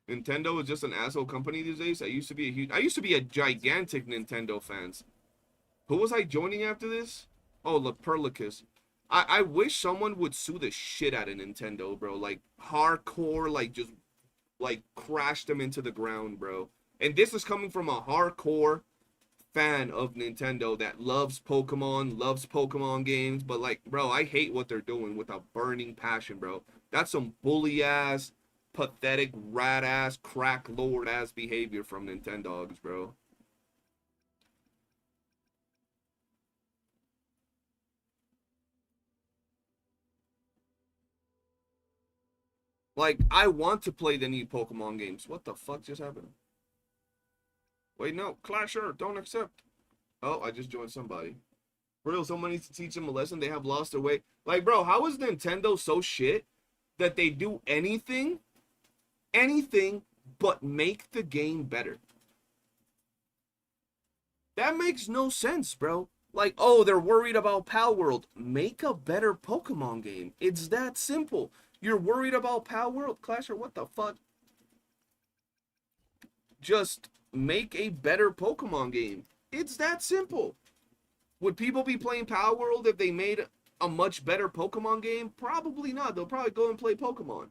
Nintendo is just an asshole company these days. I used to be a gigantic Nintendo fan. Who was I joining after this? Oh, Leperlicus. I wish someone would sue the shit out of Nintendo, bro. Like, hardcore, like, just, like, crash them into the ground, bro. And this is coming from a hardcore fan of Nintendo that loves Pokemon games. But, like, bro, I hate what they're doing with a burning passion, bro. That's some bully-ass, pathetic, rat-ass, crack lord-ass behavior from Nintendogs, bro. Like, I want to play the new Pokemon games. What the fuck just happened? Wait, no. Clasher, don't accept. Oh, I just joined somebody. For real, someone needs to teach them a lesson. They have lost their way. Like, bro, how is Nintendo so shit that they do anything but make the game better? That makes no sense, bro. Like, oh, they're worried about Pal World. Make a better Pokemon game. It's that simple. You're worried about Pal World? Clasher, what the fuck? Just make a better Pokemon game. It's that simple. Would people be playing Pal World if they made a much better Pokemon game? Probably not. They'll probably go and play Pokemon.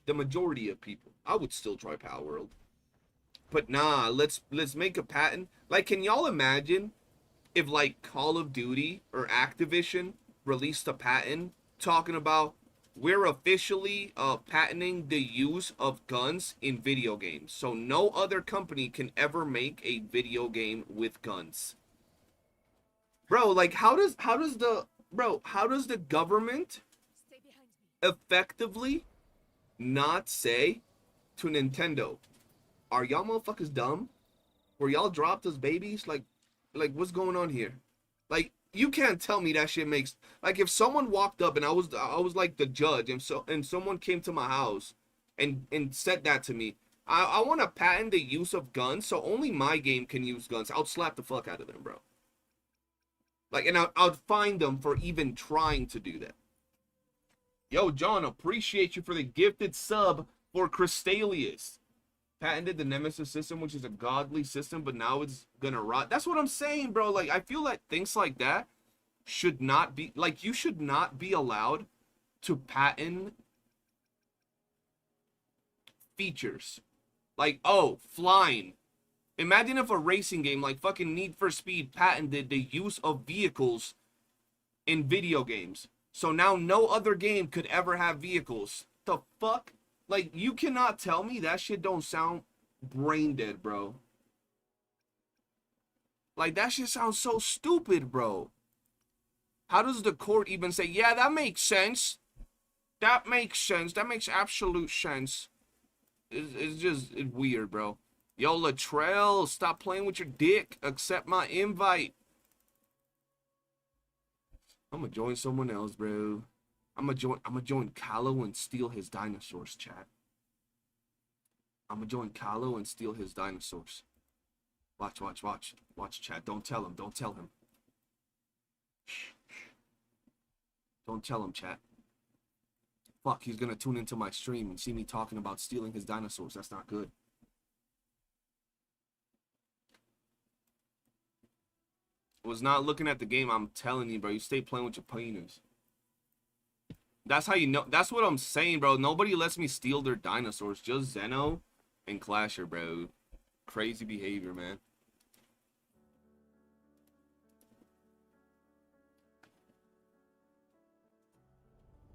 The majority of people. I would still try Pal World. But nah, let's make a patent. Like, can y'all imagine if, like, Call of Duty or Activision released a patent talking about we're officially patenting the use of guns in video games, so no other company can ever make a video game with guns. Bro, like, how does the government effectively not say to Nintendo, are y'all motherfuckers dumb? Were y'all dropped as babies? Like what's going on here? Like, you can't tell me that shit makes, like, if someone walked up and I was like the judge, and someone came to my house and said that to me, I want to patent the use of guns, so only my game can use guns. I'll slap the fuck out of them, bro. Like, and I'll find them for even trying to do that. Yo, John, appreciate you for the gifted sub for Crystalius. Patented the Nemesis system, which is a godly system, but now it's gonna rot. That's what I'm saying, bro. Like, I feel like things like that should not be, like, you should not be allowed to patent features. Like, oh, flying. Imagine if a racing game like fucking Need for Speed patented the use of vehicles in video games. So now no other game could ever have vehicles. The fuck? Like, you cannot tell me that shit don't sound brain dead, bro. Like, that shit sounds so stupid, bro. How does the court even say, yeah, that makes sense? That makes sense. That makes absolute sense. It's weird, bro. Yo, Latrell, stop playing with your dick. Accept my invite. I'm gonna join someone else, bro. I'm gonna join Callow and steal his dinosaurs, chat. I'm gonna join Callow and steal his dinosaurs. Watch, watch, watch. Watch, chat. Don't tell him. Don't tell him. Shh, shh. Don't tell him, chat. Fuck, he's gonna tune into my stream and see me talking about stealing his dinosaurs. That's not good. Was not looking at the game. I'm telling you, bro. You stay playing with your penis. That's how you know. That's what I'm saying, bro. Nobody lets me steal their dinosaurs. Just Zeno and Clasher, bro. Crazy behavior, man.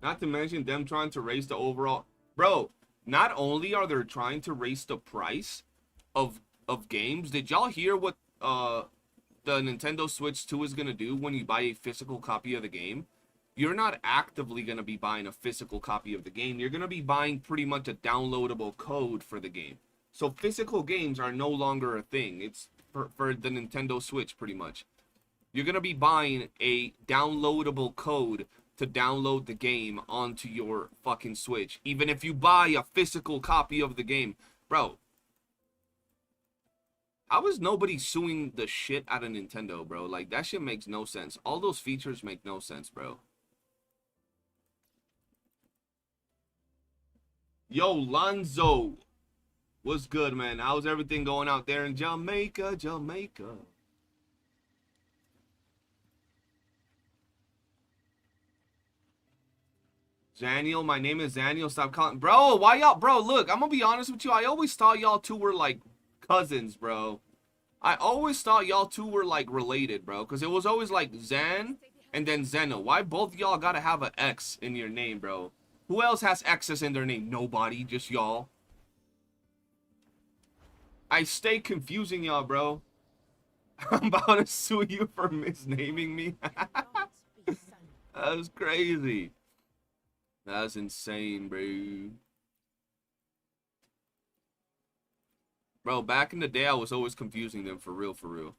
Not to mention them trying to raise the overall... Bro, not only are they trying to raise the price of games, did y'all hear what the Nintendo Switch 2 is going to do when you buy a physical copy of the game? You're not actively going to be buying a physical copy of the game. You're going to be buying pretty much a downloadable code for the game. So physical games are no longer a thing. It's for the Nintendo Switch, pretty much. You're going to be buying a downloadable code to download the game onto your fucking Switch. Even if you buy a physical copy of the game. Bro, how is nobody suing the shit out of Nintendo, bro? Like, that shit makes no sense. All those features make no sense, bro. Yo, Lonzo. What's good, man? How's everything going out there in Jamaica, Jamaica? Zaniel, my name is Zaniel. Stop calling. Bro, why y'all? Bro, look, I'm gonna be honest with you. I always thought y'all two were like cousins, bro. I always thought y'all two were like related, bro. Because it was always like Zan and then Zeno. Why both y'all gotta have an X in your name, bro? Who else has X's in their name? Nobody, just y'all. I stay confusing y'all, bro. I'm about to sue you for misnaming me. That's crazy. That's insane, bro. Bro, back in the day, I was always confusing them for real, for real.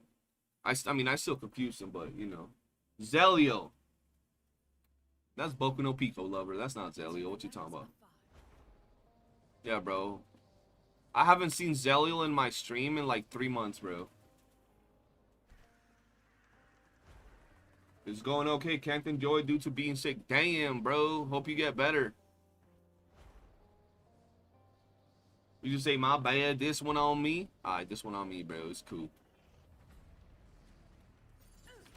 I mean, I still confuse them, but, you know. Zelio. That's Boku no Pico, lover. That's not Zelio. What you talking about? Yeah, bro. I haven't seen Zelio in my stream in like 3 months, bro. It's going okay. Can't enjoy due to being sick. Damn, bro. Hope you get better. You just say, my bad, this one on me? Alright, this one on me, bro. It's cool.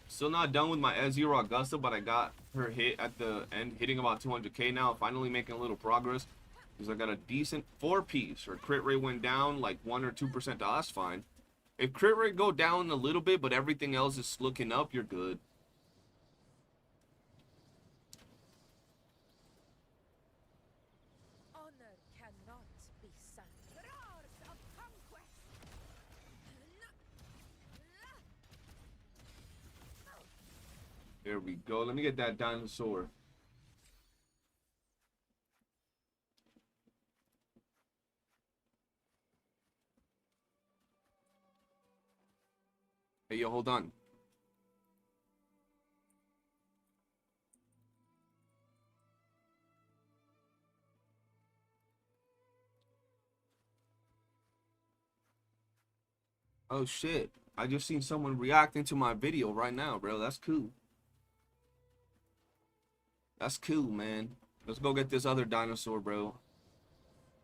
Still not done with my S6R5 Augusta, but I got her hit at the end, hitting about 200k now. Finally making a little progress. Because I got a decent 4-piece. Her crit rate went down like 1 or 2%. Oh, that's fine. If crit rate go down a little bit, but everything else is looking up, you're good. There we go. Let me get that dinosaur. Hey, yo, hold on. Oh, shit. I just seen someone reacting to my video right now, bro. That's cool. That's cool, man. Let's go get this other dinosaur, bro.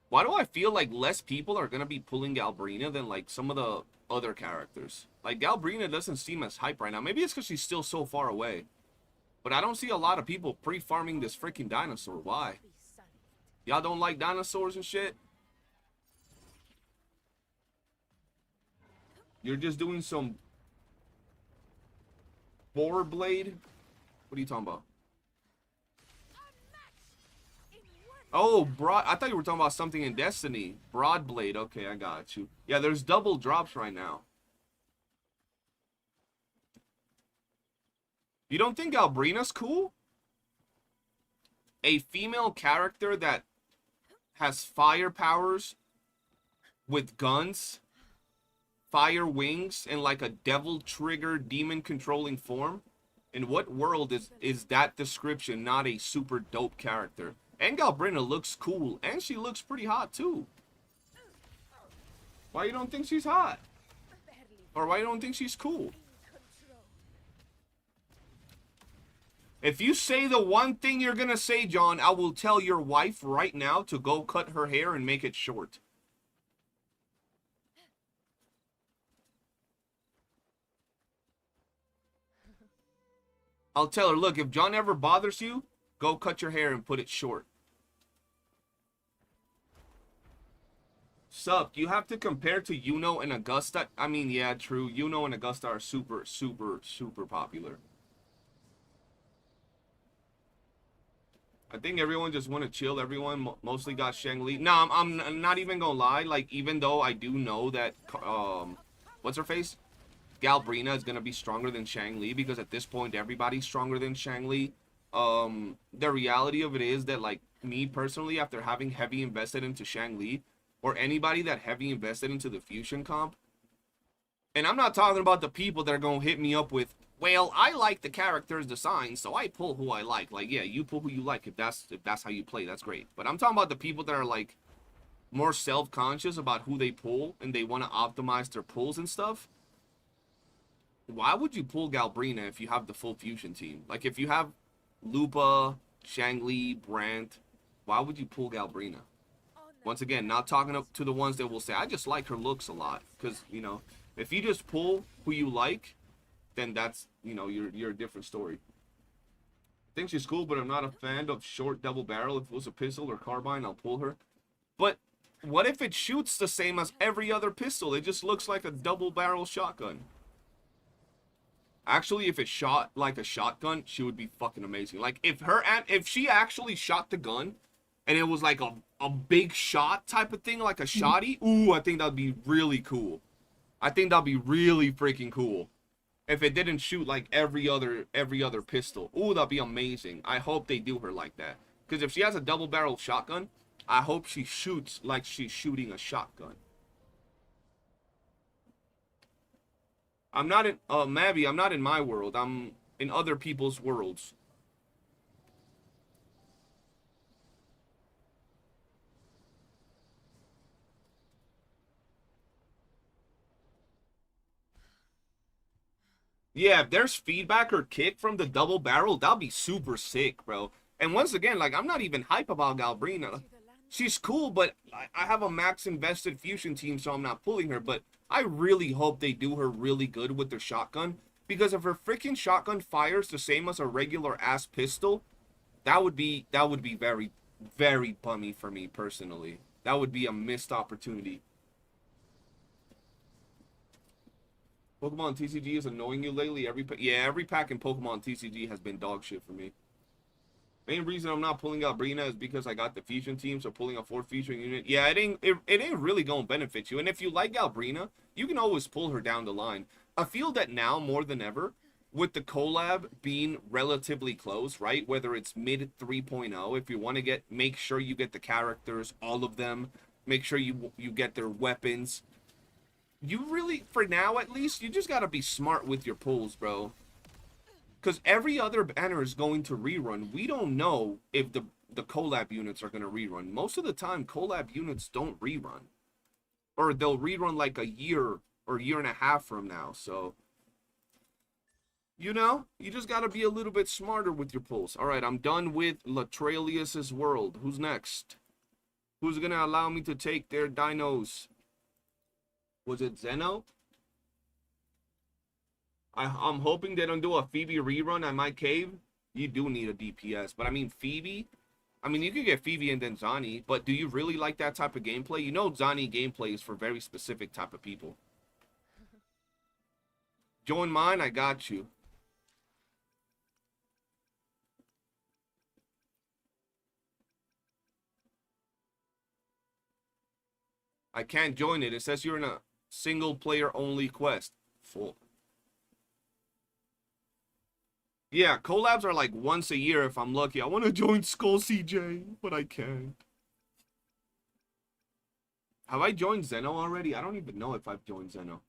Why do I feel like less people are going to be pulling Galbrina than, like, some of the other characters? Like, Galbrina doesn't seem as hype right now. Maybe it's because she's still so far away. But I don't see a lot of people pre-farming this freaking dinosaur. Why? Y'all don't like dinosaurs and shit? You're just doing some boar blade? What are you talking about? Oh, broad. I thought you were talking about something in Destiny. Broadblade. Okay, I got you. Yeah, there's double drops right now. You don't think Albrina's cool? A female character that has fire powers with guns, fire wings, and like a devil trigger demon controlling form? In what world is that description not a super dope character? And Galbrina looks cool, and she looks pretty hot too. Why you don't think she's hot? Or why you don't think she's cool? If you say the one thing you're gonna say, John, I will tell your wife right now to go cut her hair and make it short. I'll tell her, look, if John ever bothers you, go cut your hair and put it short. Sup, you have to compare to YOOOO and Augusta. I mean, yeah, true. YOOOO and Augusta are super, super, super popular. I think everyone just want to chill. Everyone mostly got Shang-Li. No, I'm not even gonna lie. Like, even though I do know that, what's her face? Galbrina is gonna be stronger than Shang-Li, because at this point everybody's stronger than Shang-Li. The reality of it is that, like, me personally, after having heavy invested into Shang-Li, or anybody that heavy invested into the fusion comp, and I'm not talking about the people that are gonna hit me up with, well, I like the character's design, so I pull who I like. Like, yeah, you pull who you like. If that's how you play, that's great. But I'm talking about the people that are like more self-conscious about who they pull and they want to optimize their pulls and stuff. Why would you pull Galbrina if you have the full fusion team? Like, if you have Lupa, Shang-Li, Brandt, why would you pull Galbrina? Once again, not talking up to the ones that will say, I just like her looks a lot. Because, you know, if you just pull who you like, then that's, you know, you're a different story. I think she's cool, but I'm not a fan of short double barrel. If it was a pistol or carbine, I'll pull her. But what if it shoots the same as every other pistol? It just looks like a double barrel shotgun. Actually, if it shot like a shotgun, she would be fucking amazing. Like, if she actually shot the gun, and it was like a big shot type of thing, like a shotty, ooh, I think that'd be really cool. I think that'd be really freaking cool. If it didn't shoot like every other pistol, ooh, that'd be amazing. I hope they do her like that. Because if she has a double barrel shotgun, I hope she shoots like she's shooting a shotgun. I'm not in, Mabby, I'm not in my world. I'm in other people's worlds. Yeah, if there's feedback or kick from the double barrel, that'll be super sick, bro. And once again, like, I'm not even hype about Galbrina. She's cool, but I have a max invested fusion team, so I'm not pulling her. But I really hope they do her really good with their shotgun. Because if her freaking shotgun fires the same as a regular ass pistol, that would be very, very bummy for me personally. That would be a missed opportunity. Pokemon TCG is annoying you lately. Every pack in Pokemon TCG has been dog shit for me. Main reason I'm not pulling out Brina is because I got the fusion team, so pulling a 4th fusion unit, yeah, it ain't really gonna benefit you. And if you like Galbrina, you can always pull her down the line. I feel that now more than ever, with the collab being relatively close, right? Whether it's mid 3.0, if you want to make sure you get the characters, all of them, make sure you get their weapons. You really, for now at least, you just gotta be smart with your pulls, bro. Because every other banner is going to rerun. We don't know if the collab units are going to rerun. Most of the time, collab units don't rerun. Or they'll rerun like a year or year and a half from now. So, you know, you just got to be a little bit smarter with your pulls. All right, I'm done with Latralius's world. Who's next? Who's going to allow me to take their dinos? Was it Zeno? I'm hoping they don't do a Phoebe rerun. I might cave. You do need a DPS. But I mean, Phoebe? I mean, you could get Phoebe and then Zani. But do you really like that type of gameplay? You know Zani gameplay is for very specific type of people. Join mine, I got you. I can't join it. It says you're in a single player only quest. Full. Yeah, collabs are like once a year if I'm lucky. I want to join Skull CJ, but I can't. Have I joined Zeno already? I don't even know if I've joined Zeno.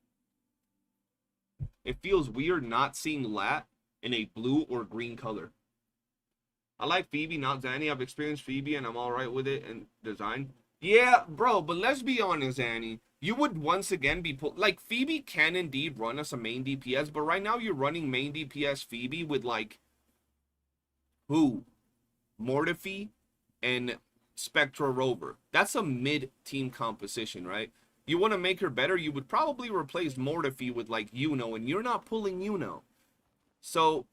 It feels weird not seeing Lat in a blue or green color. I like Phoebe, not Zanny. I've experienced Phoebe and I'm alright with it and design. Yeah, bro, but let's be honest, Zanny. You would once again be like Phoebe can indeed run as a main DPS, but right now you're running main DPS Phoebe with like who? Mortifi and Spectra Rover. That's a mid-team composition, right? You want to make her better, you would probably replace Mortifi with like YOOOO, and you're not pulling YOOOO. So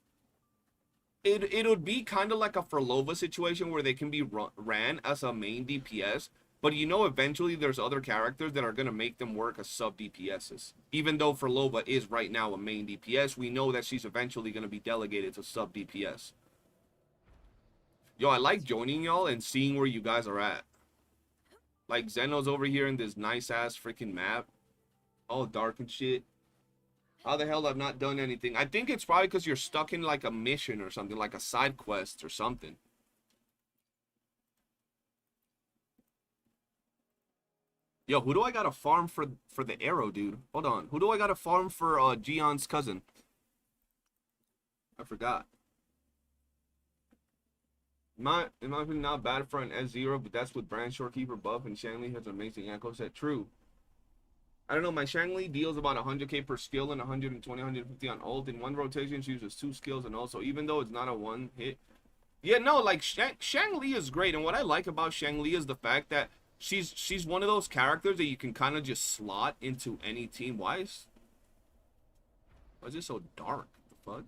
it would be kind of like a Frolova situation where they can be ran as a main DPS, but you know eventually there's other characters that are going to make them work as sub DPSs. Even though Frolova is right now a main DPS, we know that she's eventually going to be delegated to sub DPS. Yo, I like joining y'all and seeing where you guys are at. Like Zeno's over here in this nice ass freaking map, all dark and shit. How the hell I've not done anything? I think it's probably because you're stuck in like a mission or something, like a side quest or something. Yo, who do I gotta farm for the arrow, dude? Hold on. Who do I gotta farm for Gion's cousin? I forgot. In my opinion, not bad for an S0, but that's with Brand Shorekeeper buff, and Shangli has an amazing echo set. True. I don't know, my Shangli deals about 100k per skill and 120, 150 on ult. In one rotation, she uses 2 skills, and also, even though it's not a one hit. Yeah, no, like, Shangli is great, and what I like about Shangli is the fact that she's one of those characters that you can kind of just slot into any team. Why is it so dark? What the fuck?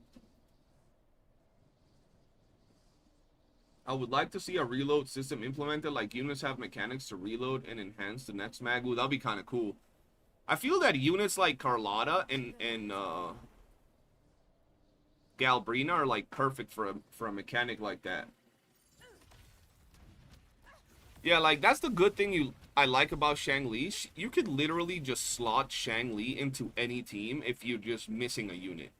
I would like to see a reload system implemented, like units have mechanics to reload and enhance the next mag. Ooh, that'd be kind of cool. I feel that units like Carlotta and Galbrina are like perfect for a mechanic like that. Yeah, like that's the good thing I like about Shangli. You could literally just slot Shangli into any team if you're just missing a unit.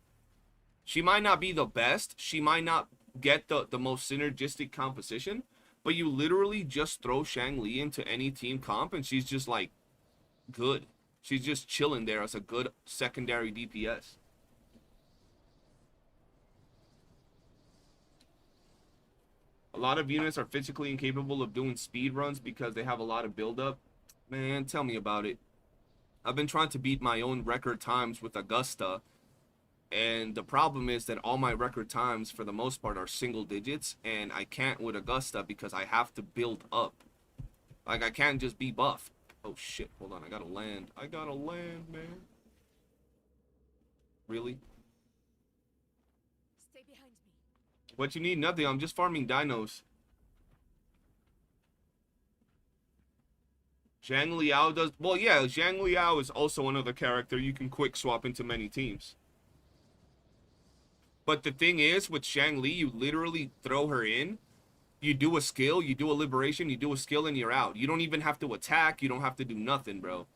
She might not be the best. She might not get the most synergistic composition, but you literally just throw Shangli into any team comp and she's just like good. She's just chilling there as a good secondary DPS. A lot of units are physically incapable of doing speed runs because they have a lot of buildup. Man, tell me about it. I've been trying to beat my own record times with Augusta, and the problem is that all my record times for the most part are single digits, and I can't with Augusta because I have to build up. Like, I can't just be buffed. Oh shit, hold on, I gotta land. I gotta land, man. Really? Stay behind me. What you need? Nothing. I'm just farming dinos. Zhang Liao does... Well, yeah, Zhang Liao is also another character you can quick swap into many teams. But the thing is, with Zhang Li, you literally throw her in. You do a skill, you do a liberation, you do a skill, and you're out. You don't even have to attack. You don't have to do nothing, bro.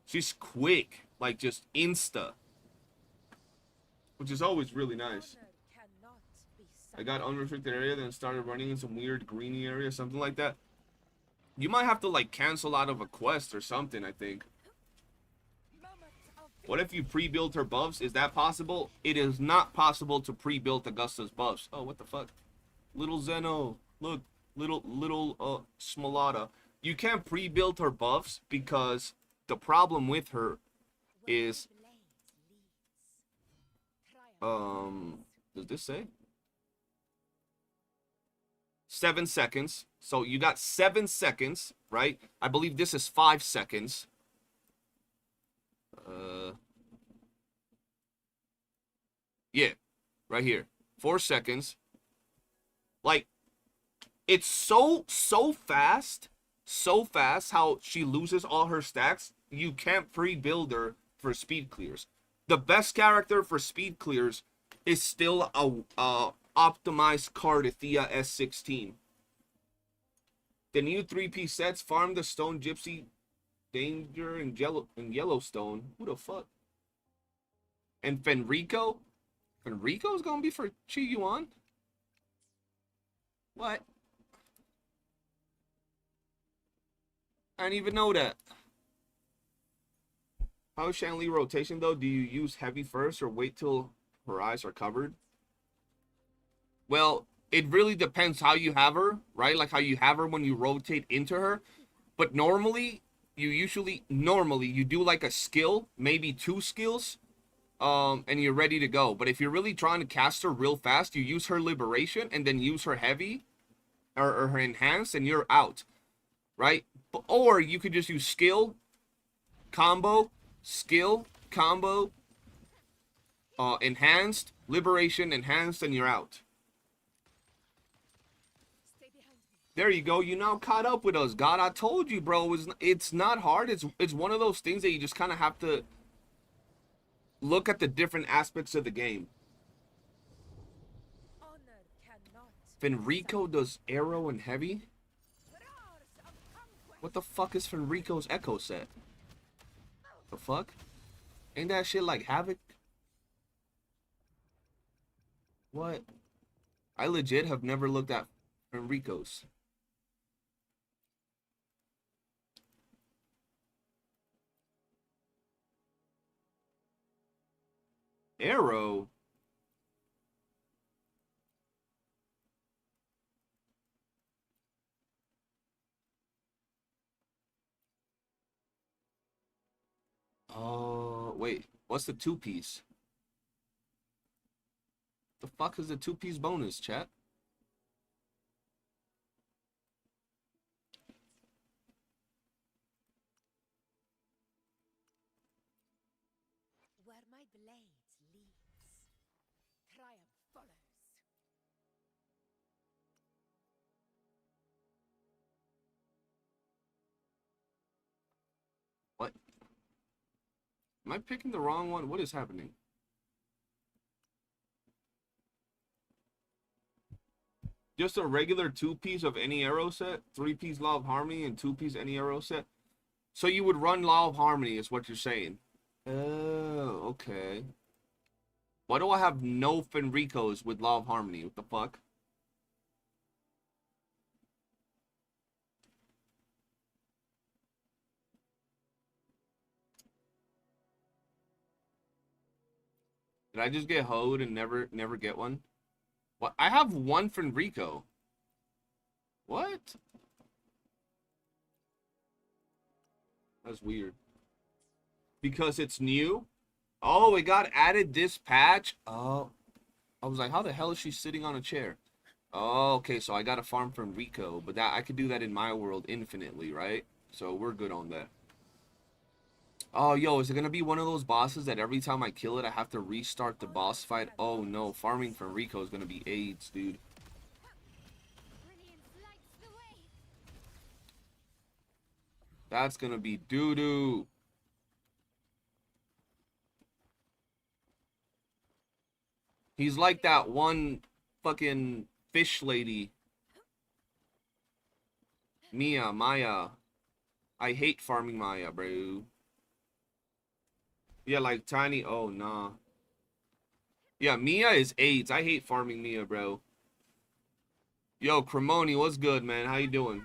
She's quick. Like, just insta. Which is always really nice. I got unrestricted area, then started running in some weird greeny area, something like that. You might have to, like, cancel out of a quest or something, I think. What if you pre-built her buffs? Is that possible? It is not possible to pre-build Augusta's buffs. Oh, what the fuck? Little Zeno. Look, little Smolata. You can't pre-build her buffs because the problem with her is... does this say? 7 seconds. So you got 7 seconds, right? I believe this is 5 seconds. Yeah, right here. 4 seconds. Like, it's so fast how she loses all her stacks. You can't pre-build her for speed clears. The best character for speed clears is still a optimized Cardathea S16. The new 3P sets farm the Stone Gypsy Danger and Yellowstone. Who the fuck? And Fenrico? Fenrico's gonna be for Chi Yuan? What? I didn't even know that. How is Shanley rotation though? Do you use heavy first or wait till her eyes are covered? Well, it really depends how you have her, right? Like how you have her when you rotate into her. But normally, you do like a skill, maybe 2 skills, and you're ready to go. But if you're really trying to cast her real fast, you use her liberation and then use her heavy or her enhanced, and you're out, right? Or you could just use skill, combo, enhanced, liberation, enhanced, and you're out. There you go. You now caught up with us, God. I told you, bro. It's not hard. It's one of those things that you just kind of have to look at the different aspects of the game. Fenrico does arrow and heavy. What the fuck is Fenrico's echo set? The fuck? Ain't that shit like Havoc? What? I legit have never looked at Fenrico's. Arrow? Oh, wait. What's the 2-piece? The fuck is the 2-piece bonus, chat? Where my blade leads, triumph follows. What? Am I picking the wrong one? What is happening? Just a regular 2-piece of any arrow set, 3-piece Law of Harmony, and 2-piece any arrow set. So you would run Law of Harmony, is what you're saying. Oh, okay. Why do I have no Fenricos with Law of Harmony? What the fuck? Did I just get hoed and never get one? What? I have one Fenrico. What? That's weird. Because it's new? Oh, it got added this patch? Oh. I was like, how the hell is she sitting on a chair? Oh, okay, so I got to farm Fenrico. But that I could do that in my world infinitely, right? So we're good on that. Oh, yo, is it going to be one of those bosses that every time I kill it, I have to restart the boss fight? Oh, no. Farming Fenrico is going to be AIDS, dude. That's going to be doo-doo. He's like that one fucking fish lady. Maya. I hate farming Maya, bro. Yeah, like tiny. Oh, nah. Yeah, Mia is AIDS. I hate farming Mia, bro. Yo, Cremoni, what's good, man? How you doing?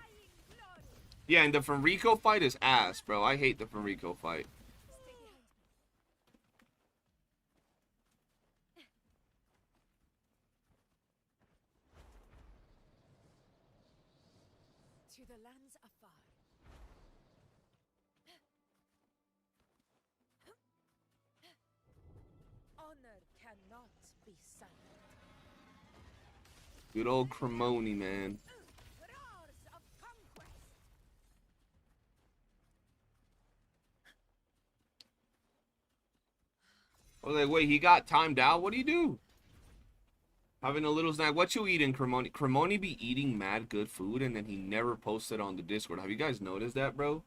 Yeah, and the Fenrico fight is ass, bro. I hate the Fenrico fight. To the lands afar. Honor cannot be silent. Good old Cremoni, man. Roars of conquest. I was like, wait, he got timed out? What do you do? Having a little snack. What you eating, Cremoni? Cremoni be eating mad good food, and then he never posted on the Discord. Have you guys noticed that, bro?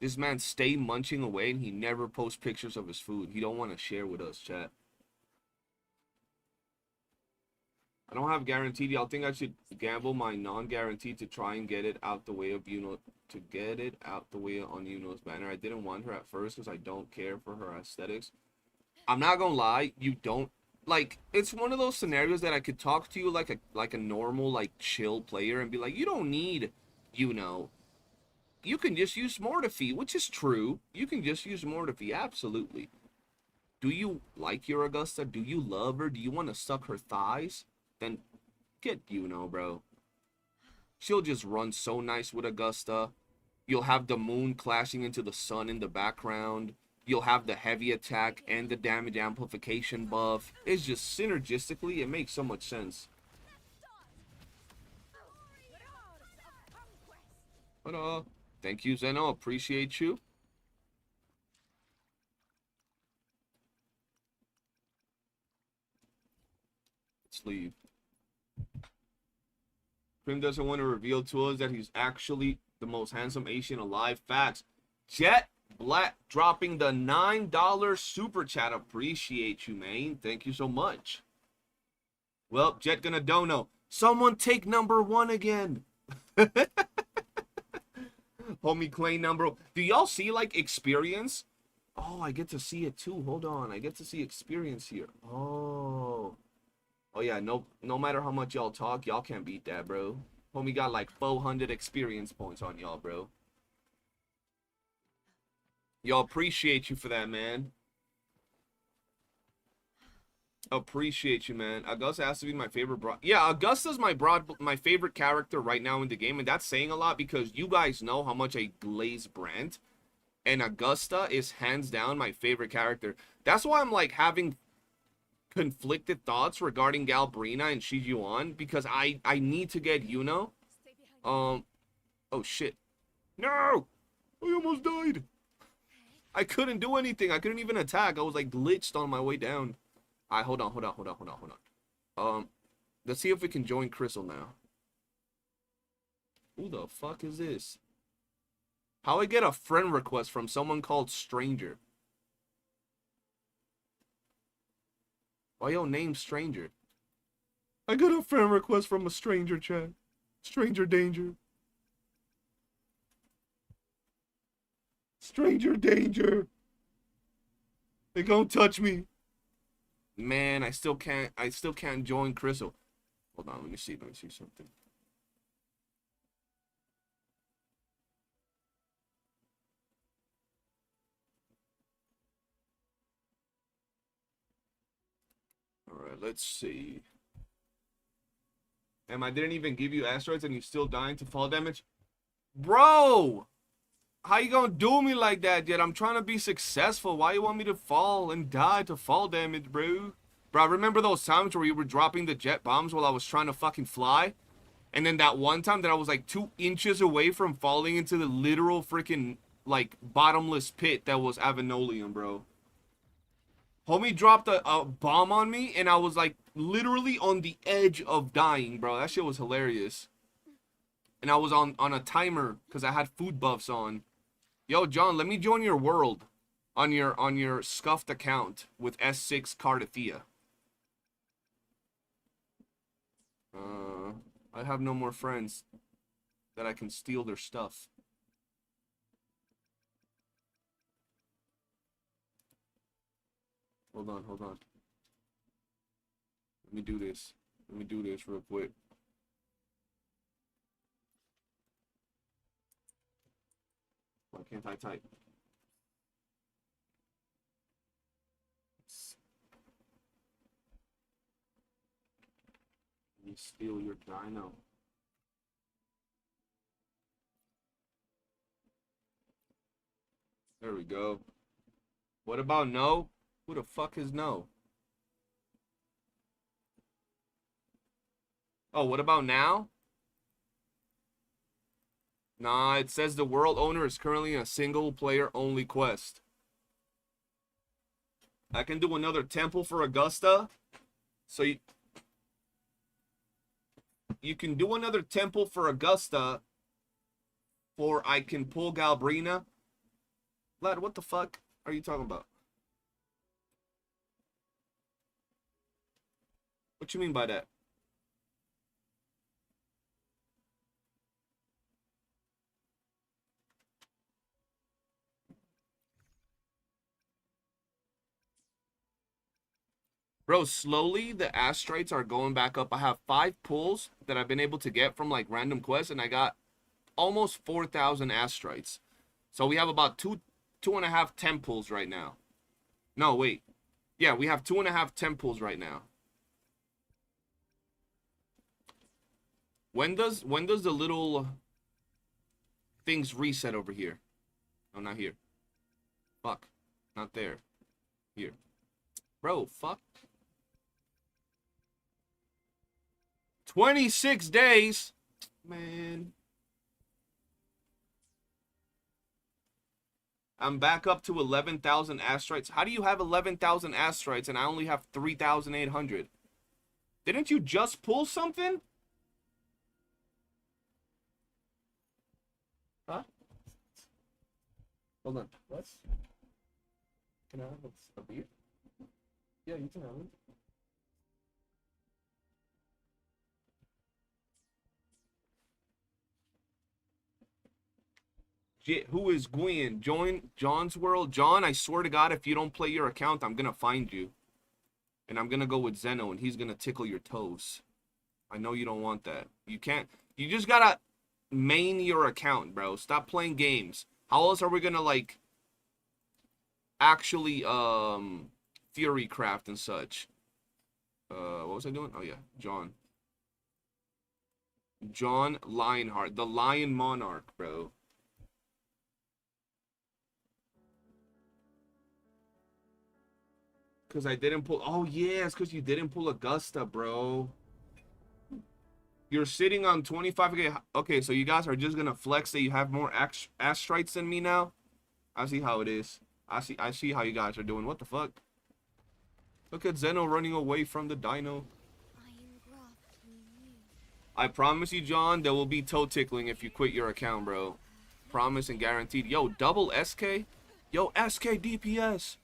This man stay munching away, and he never posts pictures of his food. He don't want to share with us, chat. I don't have guaranteed. Y'all think I should gamble my non-guaranteed to try and get it out the way of, you know, to get it out the way on Yuno's banner. I didn't want her at first because I don't care for her aesthetics. I'm not gonna lie, you don't like. It's one of those scenarios that I could talk to you like a normal, like, chill player and be like, you don't need, you know, you can just use Mortifi, which is true. You can just use Mortifi, absolutely. Do you like your Augusta? Do you love her? Do you want to suck her thighs? Then get Yuno, bro. She'll just run so nice with Augusta. You'll have the moon clashing into the sun in the background. You'll have the heavy attack and the damage amplification buff. It's just synergistically, it makes so much sense. But thank you, Zeno. Appreciate you. Let's leave. Prim doesn't want to reveal to us that he's actually the most handsome Asian alive. Facts. Jet Black dropping the $9 super chat. Appreciate you, man. Thank you so much. Well, Jet gonna dono. Someone take number 1 again. Homie Clay number. Do y'all see, like, experience? Oh, I get to see it too. Hold on. I get to see experience here. Oh. Oh, yeah. No matter how much y'all talk, y'all can't beat that, bro. Homie got like 400 experience points on y'all, bro. Y'all, appreciate you for that, man. Appreciate you, man. Augusta has to be my favorite broad. Yeah, Augusta's my favorite character right now in the game, and that's saying a lot because you guys know how much I glaze Brent, and Augusta is hands down my favorite character. That's why I'm like having conflicted thoughts regarding Galbrina and Shijuan because I need to get Yuno. Oh shit. No! I almost died. I couldn't do anything. I couldn't even attack. I was like glitched on my way down. Alright, hold on. Let's see if we can join Crystal now. Who the fuck is this? How I get a friend request from someone called Stranger? Why your name Stranger? I got a friend request from a stranger, chat. Stranger danger. Stranger danger. They gonna touch me. Man, I still can't join Crystal. Hold on, let me see something. Alright, let's see. I didn't even give you asteroids and you're still dying to fall damage? Bro! How you gonna do me like that, yet? I'm trying to be successful. Why you want me to fall and die to fall damage, bro? Bro, I remember those times where you were dropping the jet bombs while I was trying to fucking fly? And then that one time that I was like 2 inches away from falling into the literal freaking, like, bottomless pit that was Avenolium, bro. Homie dropped a bomb on me, and I was, like, literally on the edge of dying, bro. That shit was hilarious. And I was on a timer, because I had food buffs on. Yo, John, let me join your world on your scuffed account with S6R5. I have no more friends that I can steal their stuff. Hold on. Let me do this real quick. Why can't I type? Let me steal your dino. There we go. What about no? Who the fuck is no? Oh, what about now? Nah, it says the world owner is currently in a single player only quest. I can do another temple for Augusta. So you can do another temple for Augusta, or I can pull Galbrina. Lad, what the fuck are you talking about? What you mean by that? Bro, slowly the asteroids are going back up. I have 5 pulls that I've been able to get from like random quests, and I got almost 4,000 asteroids. So we have about two and a half temples right now. No, wait. Yeah, we have 2.5 temples right now. When does the little things reset over here? Oh, not here. Fuck. Not there. Here. Bro, fuck. 26 days. Man. I'm back up to 11,000 asteroids. How do you have 11,000 asteroids and I only have 3,800? Didn't you just pull something? Huh? Hold on. What? Can I have a beer? Yeah, you can have it. Who is Gwen? Join John's world. John, I swear to God, if you don't play your account, I'm gonna find you. And I'm gonna go with Zeno, and he's gonna tickle your toes. I know you don't want that. You can't. You just gotta main your account, bro. Stop playing games. How else are we gonna, like, actually, Fury Craft and such? What was I doing? Oh, yeah. John Lionheart. The Lion Monarch, bro. Because I didn't pull. Oh, yeah, it's because you didn't pull Augusta, bro. You're sitting on 25. Okay, so you guys are just going to flex that you have more asteroids than me now? I see how it is. I see how you guys are doing. What the fuck? Look at Zeno running away from the dino. I promise you, John, there will be toe tickling if you quit your account, bro. Promise and guaranteed. Yo, double SK? Yo, SK DPS.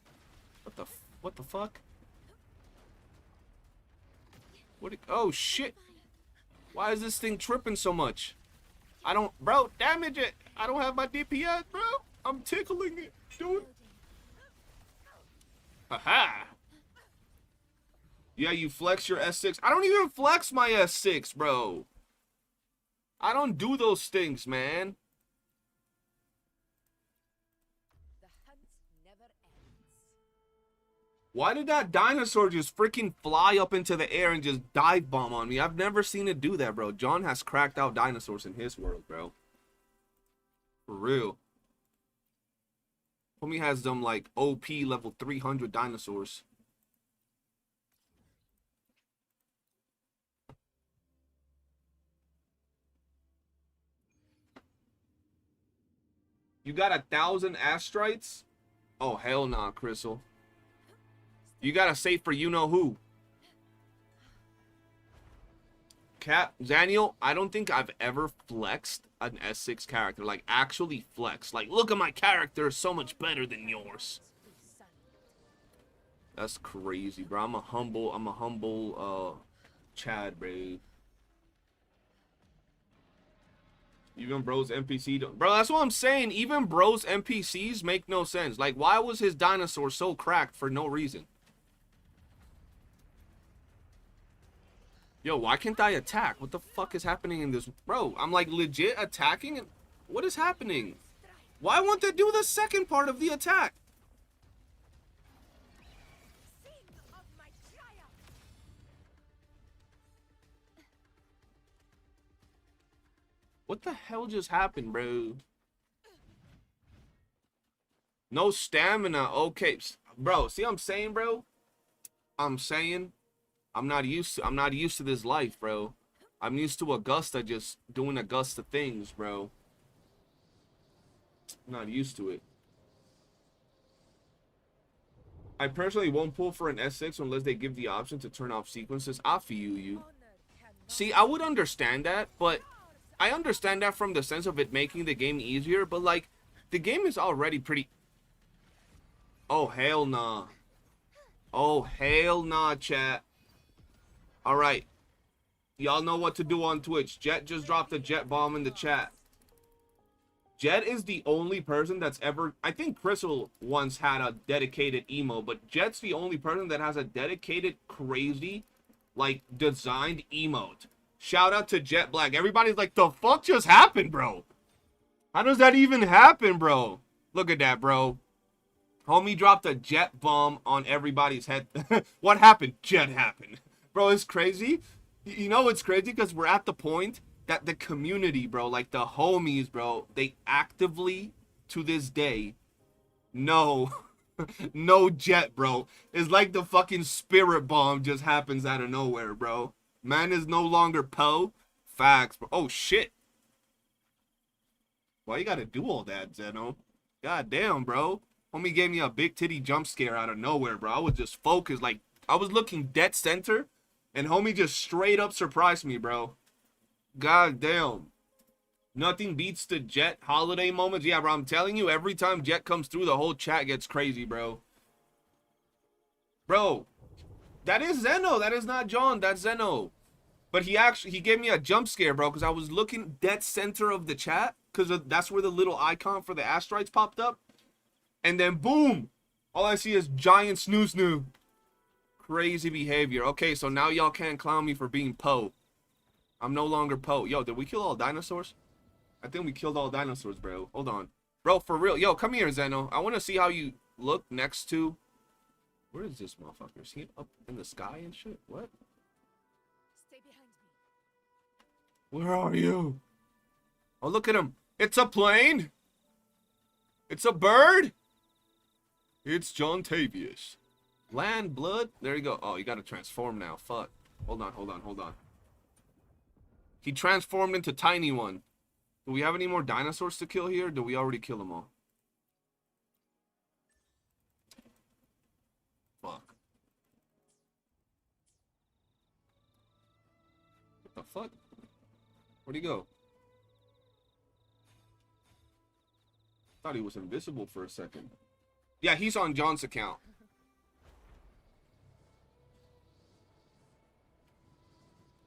What the fuck? Oh, shit. Why is this thing tripping so much? Bro, damage it. I don't have my DPS, bro. I'm tickling it, dude. Haha. Yeah, you flex your S6. I don't even flex my S6, bro. I don't do those things, man. Why did that dinosaur just freaking fly up into the air and just dive bomb on me? I've never seen it do that, bro. John has cracked out dinosaurs in his world, bro. For real. Homie has them, like, OP level 300 dinosaurs. You got 1,000 asteroids? Oh, hell nah, Crystal. You gotta save for you-know-who. Daniel, I don't think I've ever flexed an S6 character. Like, actually flexed. Like, look at my character, so much better than yours. That's crazy, bro. I'm a humble, Chad, bro. Even bro's NPC don't... Bro, that's what I'm saying. Even bro's NPCs make no sense. Like, why was his dinosaur so cracked for no reason? Yo, why can't I attack? What the fuck is happening in this? Bro, I'm like legit attacking and what is happening? Why won't they do the second part of the attack? What the hell just happened, bro? No stamina. Okay, bro, see what I'm saying, bro? I'm saying I'm not used to this life, bro. I'm used to Augusta just doing Augusta things, bro. I'm not used to it. I personally won't pull for an S6 unless they give the option to turn off sequences. I feel you. See, I would understand that, but I understand that from the sense of it making the game easier, but like the game is already pretty... Oh, hell nah. Oh, hell nah, chat. Alright. Y'all know what to do on Twitch. Jet just dropped a jet bomb in the chat. Jet is the only person that's ever, I think Crystal once had a dedicated emo, but Jet's the only person that has a dedicated, crazy, like, designed emote. Shout out to Jet Black. Everybody's like, the fuck just happened, bro? How does that even happen, bro? Look at that, bro. Homie dropped a jet bomb on everybody's head. What happened? Jet happened. Bro, it's crazy. You know it's crazy? Because we're at the point that the community, bro, like the homies, bro, they actively, to this day, know no Jet, bro. It's like the fucking spirit bomb just happens out of nowhere, bro. Man is no longer Poe. Facts, bro. Oh, shit. Why you gotta do all that, Zeno? God damn, bro. Homie gave me a big titty jump scare out of nowhere, bro. I was just focused. Like, I was looking dead center, and homie just straight up surprised me, bro. God damn. Nothing beats the Jet holiday moments. Yeah, bro, I'm telling you, every time Jet comes through, the whole chat gets crazy, bro. Bro, that is Zeno. That is not John. That's Zeno. But he gave me a jump scare, bro, because I was looking dead center of the chat, because that's where the little icon for the asteroids popped up. And then, boom, all I see is giant snoo. Crazy behavior. Okay, so now y'all can't clown me for being Poe. I'm no longer Poe. Yo, did we kill all dinosaurs? I think we killed all dinosaurs, bro. Hold on. Bro, for real. Yo, come here, Zeno. I want to see how you look next to... Where is this motherfucker? Is he up in the sky and shit? What? Stay behind me. Where are you? Oh, look at him. It's a plane. It's a bird. It's John Tavius. Land, blood. There you go. Oh, you got to transform now. Fuck. Hold on. He transformed into Tiny One. Do we have any more dinosaurs to kill here? Or do we already kill them all? Fuck. What the fuck? Where'd he go? Thought he was invisible for a second. Yeah, he's on John's account.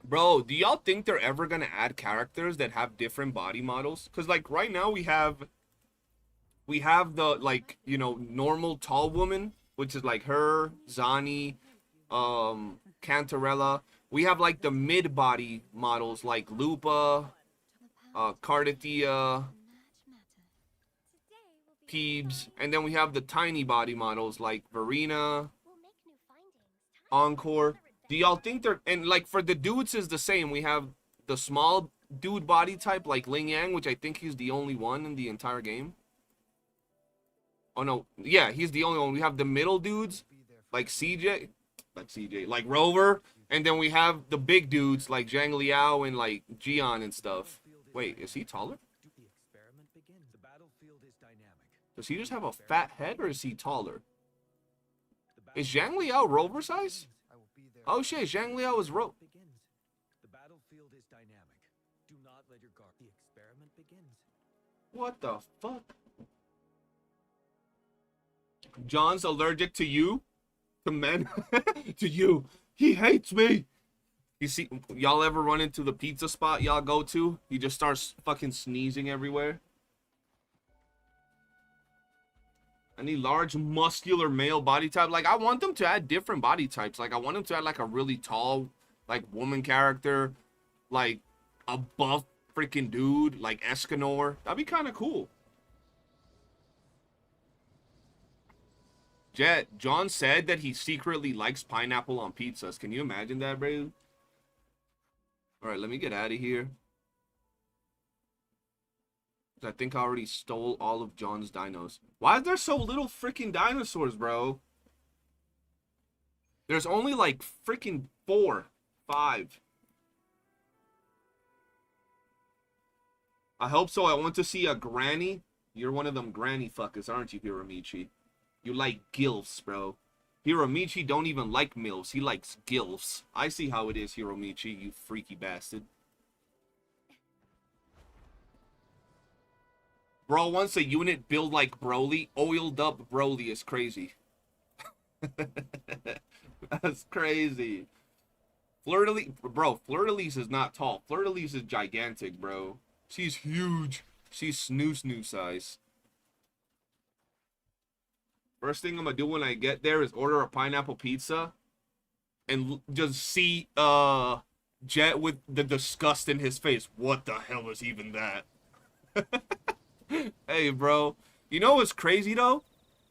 Bro, do y'all think they're ever gonna add characters that have different body models? Because, like, right now we have the, like, you know, normal tall woman, which is like her, Zani, Cantarella. We have, like, the mid-body models like Lupa, Cardathia, Peebs, and then we have the tiny body models like Verena, Encore. Do y'all think they're... And, like, for the dudes is the same. We have the small dude body type like Ling Yang, which I think he's the only one in the entire game. Oh, no. Yeah, he's the only one. We have the middle dudes like CJ. Like Rover. And then we have the big dudes like Zhang Liao and, like, Jian and stuff. Wait, is he taller? Does he just have a fat head, or is he taller? Is Zhang Liao Rover size? Oh shit, Zhang Liao is The battlefield is dynamic. Do not let your guard. The experiment begins. What the fuck? John's allergic to you? To men? To you. He hates me. You see, y'all ever run into the pizza spot y'all go to? He just starts fucking sneezing everywhere. Any large, muscular male body type. Like, I want them to add different body types. Like, I want them to add, like, a really tall, like, woman character. Like, a buff freaking dude. Like, Escanor. That'd be kind of cool. Jet, John said that he secretly likes pineapple on pizzas. Can you imagine that, bro? Alright, let me get out of here. I think I already stole all of John's dinos. Why is there so little freaking dinosaurs, bro? There's only like freaking 4, 5. I hope so. I want to see a granny. You're one of them granny fuckers, aren't you, Hiromichi? You like gilfs, bro. Hiromichi don't even like milfs. He likes gilfs. I see how it is, Hiromichi, you freaky bastard. Bro wants a unit build like Broly. Oiled up Broly is crazy. That's crazy. Fleur-de-Lis, bro, Fleur-de-Lis is not tall. Fleur-de-Lis is gigantic, bro. She's huge. She's snoo size. First thing I'm gonna do when I get there is order a pineapple pizza and just see Jet with the disgust in his face. What the hell is even that? Hey, bro. You know what's crazy though?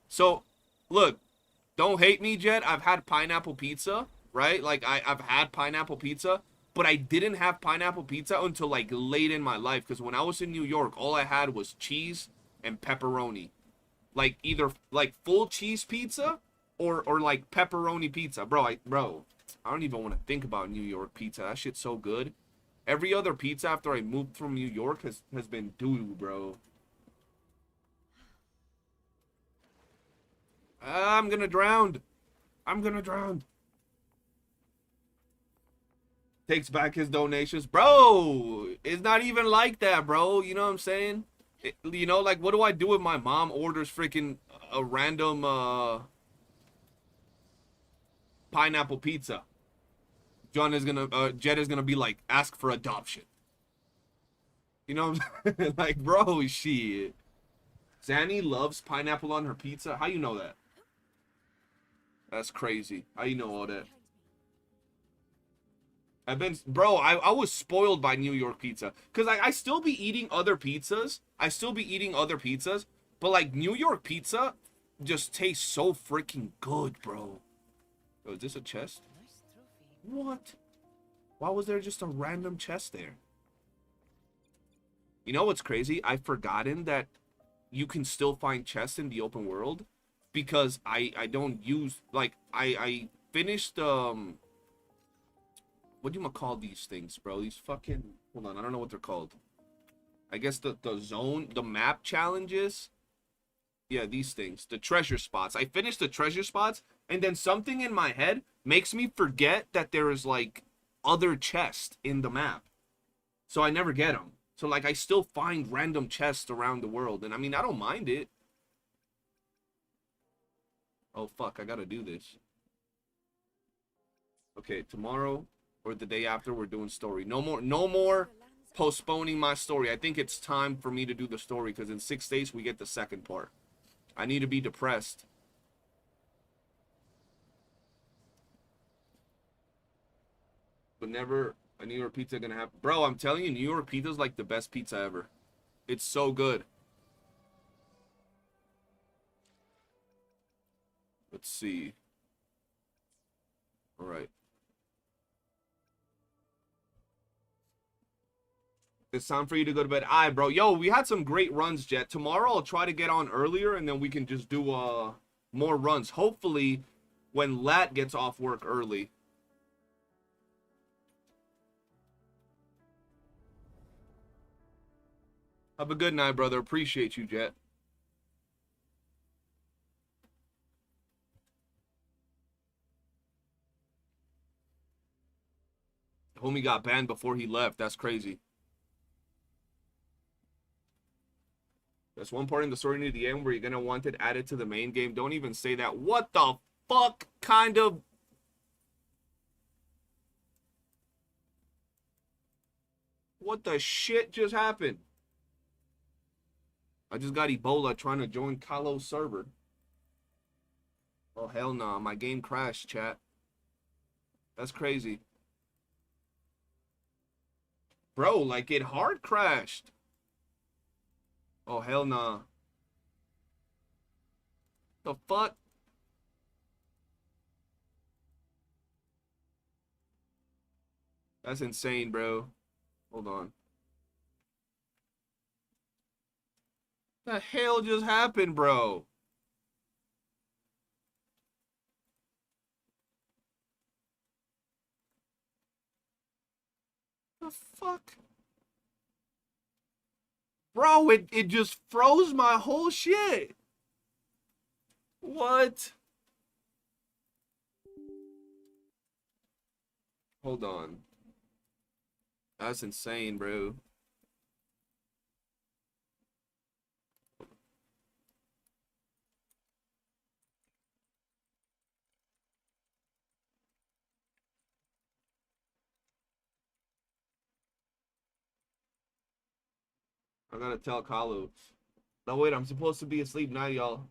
So, look, don't hate me, Jet. I've had pineapple pizza, right? Like I've had pineapple pizza, but I didn't have pineapple pizza until like late in my life. Because when I was in New York, all I had was cheese and pepperoni. Like either like full cheese pizza or like pepperoni pizza. Bro, I don't even want to think about New York pizza. That shit's so good. Every other pizza after I moved from New York has been doo-doo, bro. I'm gonna drown. I'm gonna drown. Takes back his donations. Bro, it's not even like that, bro. You know what I'm saying? You know, like, what do I do if my mom orders freaking a random pineapple pizza? Jet is gonna be like, ask for adoption. You know what I'm saying? Like, bro, shit. Zanny loves pineapple on her pizza. How you know that? That's crazy. How you know all that? Bro, I was spoiled by New York pizza. Because I still be eating other pizzas. But like New York pizza just tastes so freaking good, bro. Oh, is this a chest? What? Why was there just a random chest there? You know what's crazy? I've forgotten that you can still find chests in the open world. Because I don't use, like, I finished, what do you call these things, bro? These fucking, hold on, I don't know what they're called. I guess the map challenges. Yeah, these things, the treasure spots. I finished the treasure spots, and then something in my head makes me forget that there is, like, other chests in the map. So I never get them. So, like, I still find random chests around the world, and I mean, I don't mind it. Oh, fuck, I gotta do this. Okay, tomorrow or the day after, we're doing story. No more postponing my story. I think it's time for me to do the story, because in 6 days, we get the second part. I need to be depressed. But never a New York pizza gonna happen. Bro, I'm telling you, New York pizza is like the best pizza ever. It's so good. Let's see. All right. It's time for you to go to bed. All right, bro. Yo, we had some great runs, Jet. Tomorrow I'll try to get on earlier, and then we can just do more runs. Hopefully, when Lat gets off work early. Have a good night, brother. Appreciate you, Jet. Homie got banned before he left. That's crazy. There's one part in the story near the end where you're gonna want it added to the main game. Don't even say that. What the fuck kind of... What the shit just happened? I just got Ebola trying to join Kalo's server. Oh, hell no. Nah. My game crashed, chat. That's crazy. Bro, like it hard crashed. Oh, hell no. Nah. The fuck? That's insane, bro. Hold on. The hell just happened, bro? The fuck? Bro, it just froze my whole shit. What? Hold on. That's insane, bro. I gotta tell Kalu. No, wait, I'm supposed to be asleep now, y'all.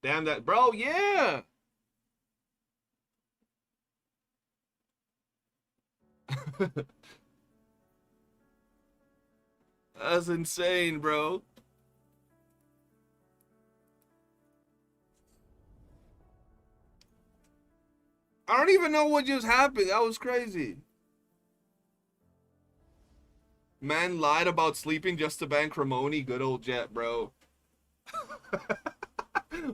Damn that. Bro, yeah! That's insane, bro. I don't even know what just happened. That was crazy. Man lied about sleeping just to ban Cremoni. Good old Jet, bro.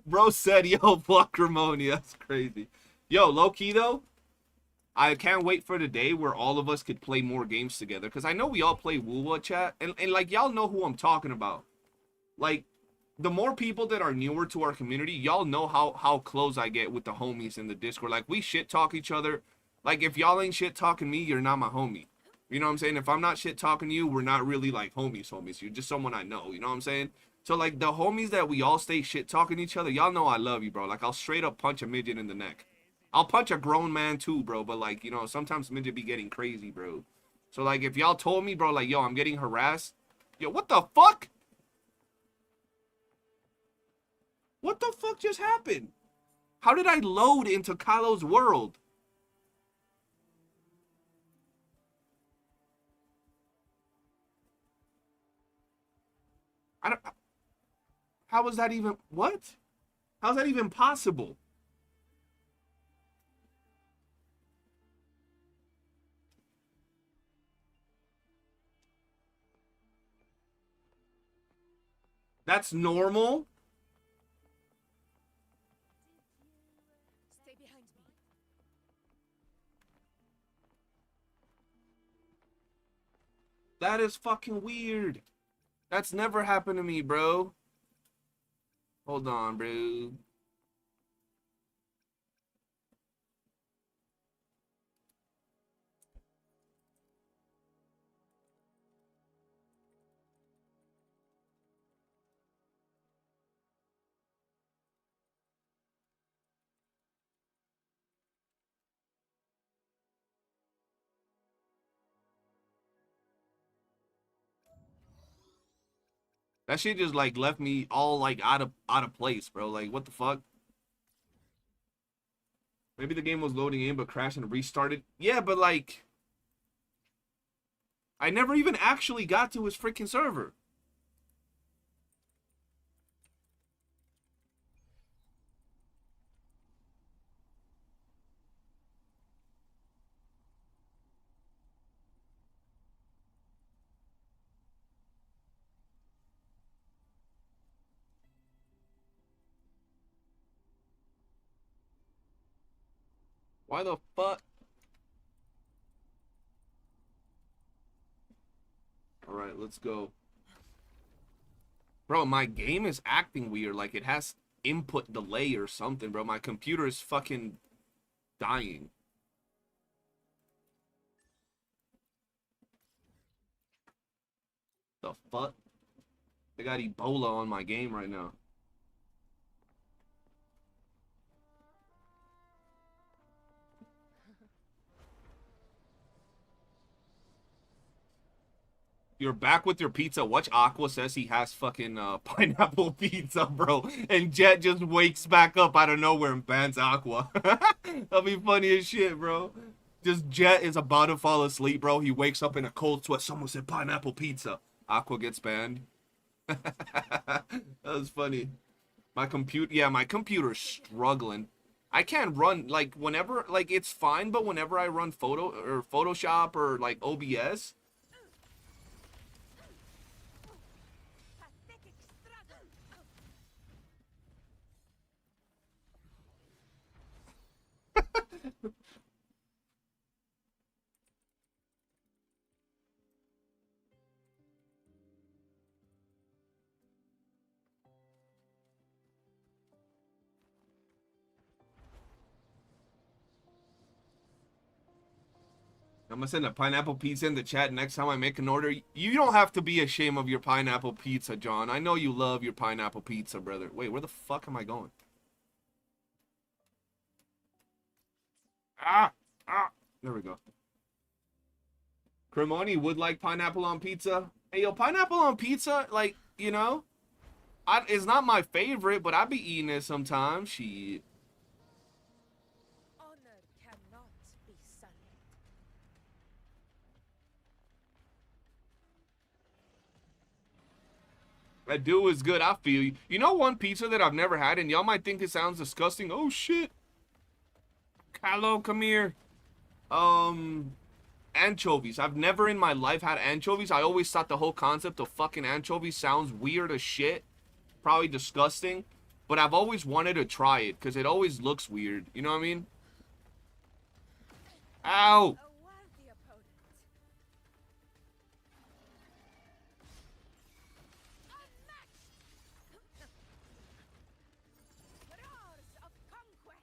Bro said, yo, fuck Cremoni. That's crazy. Yo, low key though, I can't wait for the day where all of us could play more games together. Because I know we all play WUWA chat. And like, y'all know who I'm talking about. Like, the more people that are newer to our community, y'all know how close I get with the homies in the Discord. Like, we shit talk each other. Like, if y'all ain't shit talking me, you're not my homie. You know what I'm saying? If I'm not shit talking you, we're not really like homies. You're just someone I know. You know what I'm saying? So like the homies that we all stay shit talking each other, y'all know I love you, bro. Like I'll straight up punch a midget in the neck. I'll punch a grown man too, bro. But like, you know, sometimes midget be getting crazy, bro. So like if y'all told me, bro, like, yo, I'm getting harassed. Yo, what the fuck? What the fuck just happened? How did I load into Kalo's world? I don't. How was that even? What? How's that even possible? That's normal. Stay behind me. That is fucking weird. That's never happened to me, bro. Hold on, bro. That shit just like left me all like out of place, bro. Like what the fuck? Maybe the game was loading in but crashed and restarted. Yeah, but like I never even actually got to his freaking server. Why the fuck? All right, let's go. Bro, my game is acting weird. Like it has input delay or something, bro. My computer is fucking dying. The fuck? I got Ebola on my game right now. You're back with your pizza. Watch Aqua says he has fucking pineapple pizza, bro. And Jet just wakes back up out of nowhere and bans Aqua. That'll be funny as shit, bro. Just Jet is about to fall asleep, bro. He wakes up in a cold sweat. Someone said pineapple pizza. Aqua gets banned. That was funny. My computer's struggling. I can't run like whenever like it's fine, but whenever I run Photoshop or like OBS, Pathetic struggle. I'm gonna send a pineapple pizza in the chat next time I make an order. You don't have to be ashamed of your pineapple pizza, John. I know you love your pineapple pizza, brother. Wait, where the fuck am I going? Ah! There we go. Cremoni would like pineapple on pizza. Hey, yo, pineapple on pizza, like, you know, it's not my favorite, but I be eating it sometimes. Shit. Honor cannot be sullied. That dude is good. I feel you. You know one pizza that I've never had, and y'all might think it sounds disgusting. Oh, shit. Kylo, come here. Anchovies. I've never in my life had anchovies. I always thought the whole concept of fucking anchovies sounds weird as shit. Probably disgusting. But I've always wanted to try it because it always looks weird. You know what I mean? Ow! A worthy opponent. Unmatched. Roars of conquest.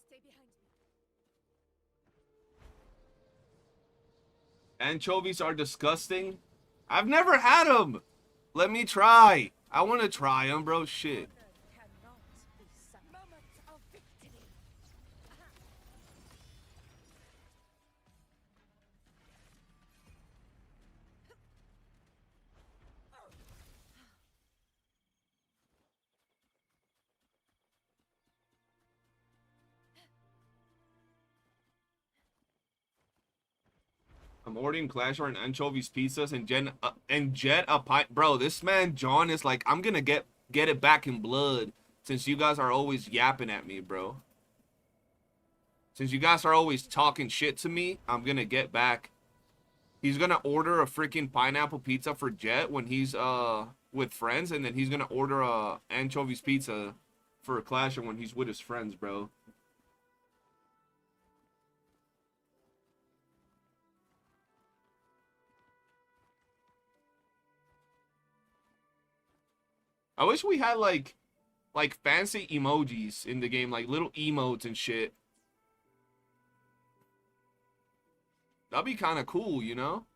Stay behind me. Anchovies are disgusting. I've never had them. Let me try. I want to try them, bro. Shit. Honor cannot be sullied. Moment of victory. I'm ordering Clash or an anchovies pizzas and Jet a pint. Bro, this man John is like, I'm gonna get it back in blood since you guys are always yapping at me, bro. Since you guys are always talking shit to me, I'm gonna get back. He's gonna order a freaking pineapple pizza for Jet when he's with friends, and then he's gonna order a anchovies pizza for a Clasher when he's with his friends, bro. I wish we had like fancy emojis in the game, like little emotes and shit. That'd be kind of cool, you know?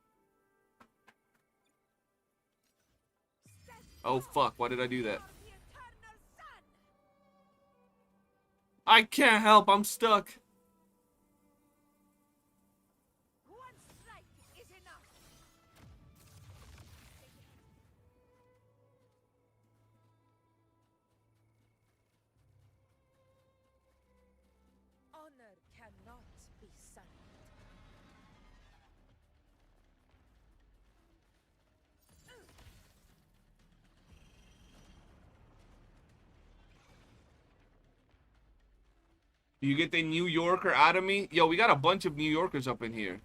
Oh fuck, why did I do that? For the eternal sun. I can't help, I'm stuck. One strike is enough. Honor cannot be sullied. You get the New Yorker out of me? Yo, we got a bunch of New Yorkers up in here.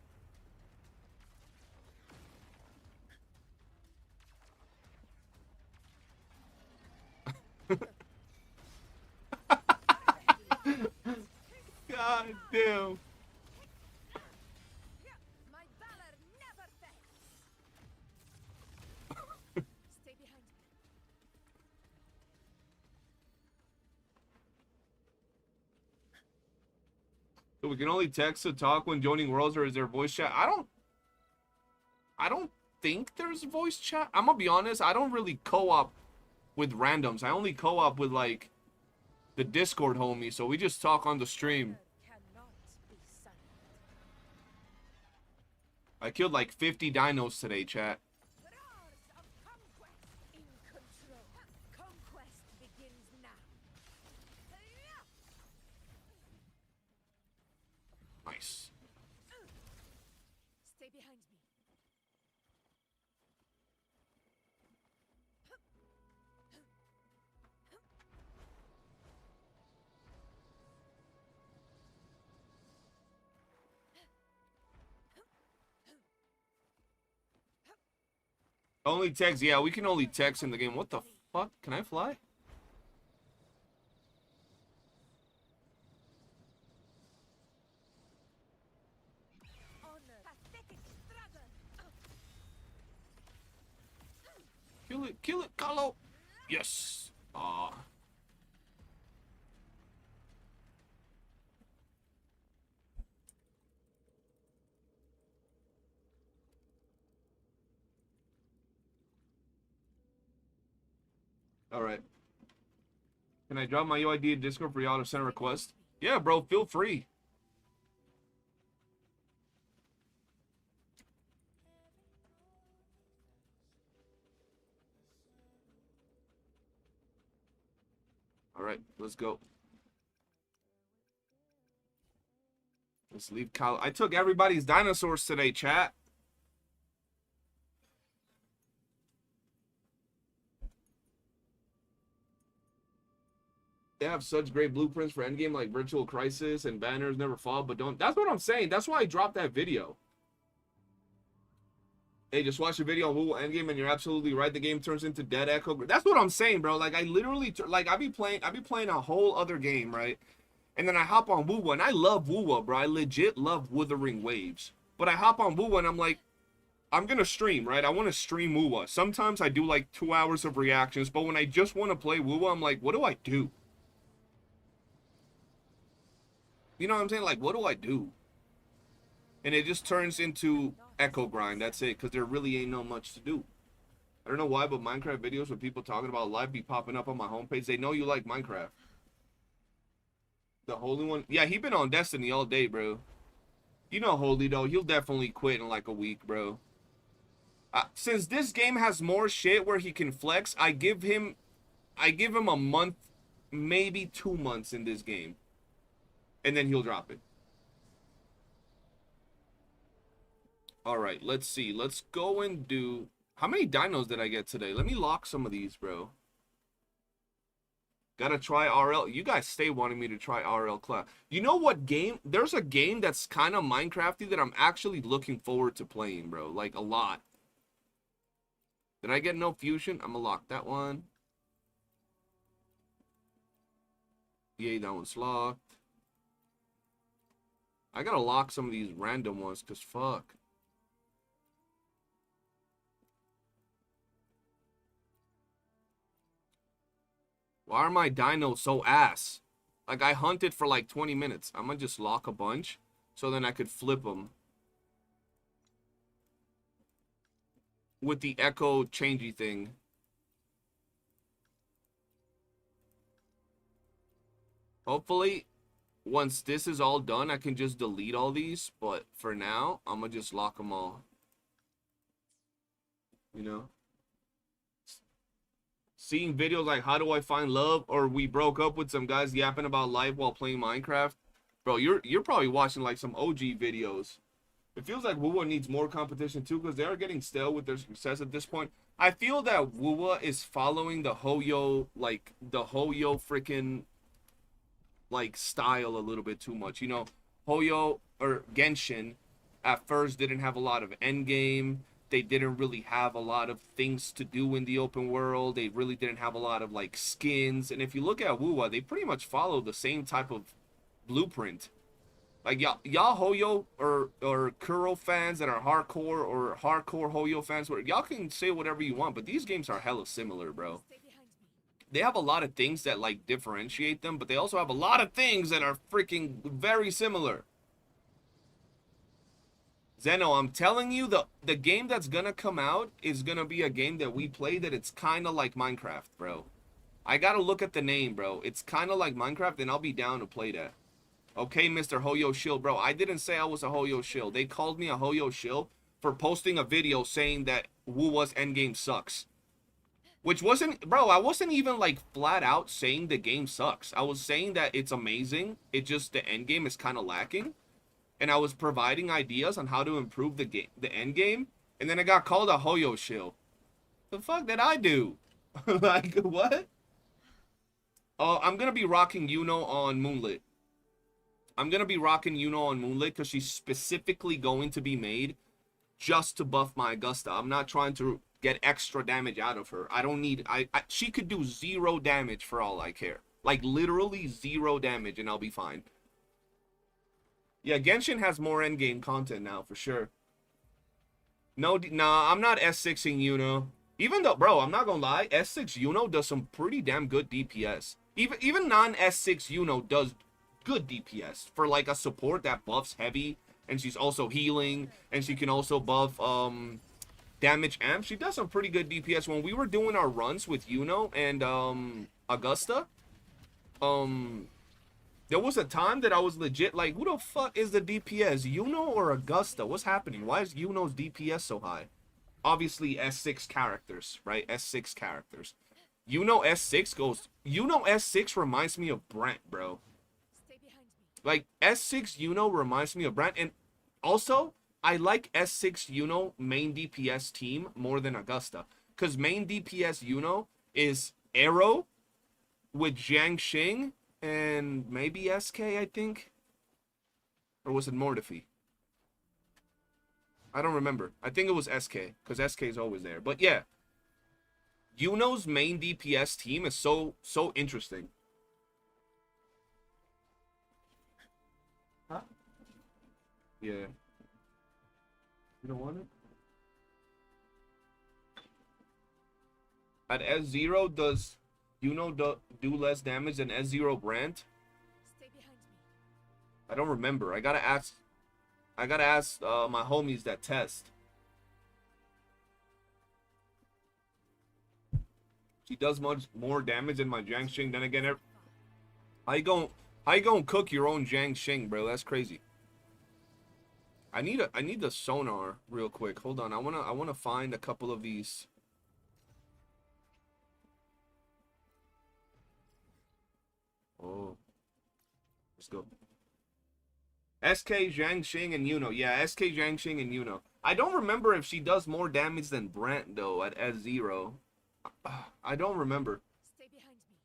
God damn. My valor never fails. Stay behind me. So we can only text to talk when joining worlds, or is there voice chat? I don't think there's voice chat. I'm gonna be honest, I don't really co-op with randoms. I only co-op with like the Discord homie, so we just talk on the stream. Honor cannot be sullied. I killed like 50 dinos today, chat. Roars of conquest in control. Conquest begins now. Nice. Stay behind me. Only text. Yeah, we can only text in the game. What the fuck? Can I fly? Honor. Pathetic struggle. Kill it, Carlo. Yes. Aw. Alright. Can I drop my UID in Discord for y'all to send a request? Yeah, bro, feel free. Alright, let's go. Let's leave Kyle. I took everybody's dinosaurs today, chat. They have such great blueprints for endgame like Virtual Crisis and Banners Never Fall, but don't. That's what I'm saying. That's why I dropped that video. Hey, just watch the video on WUWA endgame and you're absolutely right. The game turns into dead echo. That's what I'm saying, bro. Like I literally, like I be playing a whole other game, right? And then I hop on WUWA and I love WUWA, bro. I legit love Wuthering Waves. But I hop on WUWA and I'm like, I'm gonna stream, right? I want to stream WUWA. Sometimes I do like 2 hours of reactions, but when I just want to play WUWA, I'm like, what do I do? You know what I'm saying? Like, what do I do? And it just turns into echo grind. That's it, because there really ain't no much to do. I don't know why, but Minecraft videos with people talking about live be popping up on my homepage. They know you like Minecraft. The Holy One? Yeah, he been on Destiny all day, bro. You know Holy, though. He'll definitely quit in like a week, bro. Since this game has more shit where he can flex, I give him a month, maybe 2 months in this game. And then he'll drop it. Alright, let's see. Let's go and do... How many dinos did I get today? Let me lock some of these, bro. Gotta try RL. You guys stay wanting me to try RL class. You know what game? There's a game that's kind of Minecrafty that I'm actually looking forward to playing, bro. Like, a lot. Did I get no fusion? I'm gonna lock that one. Yay, that one's locked. I gotta lock some of these random ones, because fuck. Why are my dinos so ass? Like, I hunted for like 20 minutes. I'm gonna just lock a bunch, so then I could flip them. With the echo changey thing. Hopefully, once this is all done, I can just delete all these. But for now, I'm gonna just lock them all. You know? Seeing videos like How Do I Find Love? Or we broke up with some guys yapping about life while playing Minecraft. Bro, you're probably watching like some OG videos. It feels like WUWA needs more competition too, because they are getting stale with their success at this point. I feel that WUWA is following the Hoyo, like, the Hoyo freaking, like, style a little bit too much. You know, Hoyo, or Genshin, at first didn't have a lot of endgame. They didn't really have a lot of things to do in the open world. They really didn't have a lot of, like, skins. And if you look at WUWA, they pretty much follow the same type of blueprint. Like, y'all Hoyo or Kuro fans that are hardcore, or hardcore Hoyo fans, y'all can say whatever you want, but these games are hella similar, bro. They have a lot of things that, like, differentiate them, but they also have a lot of things that are freaking very similar. Zeno, I'm telling you, the game that's gonna come out is gonna be a game that we play that it's kind of like Minecraft, bro. I gotta look at the name, bro. It's kind of like Minecraft, and I'll be down to play that. Okay, Mr. Hoyoshill, bro. I didn't say I was a Hoyoshill. They called me a Hoyoshill for posting a video saying that WUWA's endgame sucks. Which wasn't, bro, I wasn't even like flat out saying the game sucks. I was saying that it's amazing. It just, the endgame is kind of lacking. And I was providing ideas on how to improve the game, the endgame. And then I got called a Hoyoshill. The fuck did I do? Like, what? Oh, I'm gonna be rocking Yuno on Moonlit. I'm going to be rocking Yuno on Moonlit because she's specifically going to be made just to buff my Augusta. I'm not trying to get extra damage out of her. I don't need... she could do 0 damage for all I care. Like, literally 0 damage and I'll be fine. Yeah, Genshin has more endgame content now, for sure. No, nah, I'm not S6ing Yuno. Even though, bro, I'm not going to lie, S6 Yuno does some pretty damn good DPS. Even non-S6 Yuno does good DPS for like a support that buffs heavy, and she's also healing, and she can also buff damage amp. She does some pretty good DPS. When we were doing our runs with YOOOO and Augusta, there was a time that I was legit like, who the fuck is the DPS? YOOOO or Augusta? What's happening? Why is YOOOO's DPS so high? Obviously S6 characters, right? S6 characters. YOOOO S6 goes... YOOOO S6 reminds me of Brent, bro. Like, S6 YOOOO reminds me of Brent. And also, I like S6 YOOOO main DPS team more than Augusta. Because main DPS YOOOO is Arrow with Jiang Xing and maybe SK, I think. Or was it Mortifi? I don't remember. I think it was SK, because SK is always there. But yeah, YOOOO's main DPS team is so interesting. Huh? Yeah. You don't want it? At S0, does YOOOO do less damage than S0 Brand? Stay behind me. I don't remember. I gotta ask my homies that test. She does much more damage than my Jiang Xing. Then again, how you gonna cook your own Jiang Xing, bro? That's crazy. I need the sonar real quick. Hold on. I wanna find a couple of these. Oh, let's go. SK, Jiang Xing, and YOOOO. Yeah, SK, Jiang Xing, and YOOOO. I don't remember if she does more damage than Brent, though, at S0. I don't remember. Stay behind me.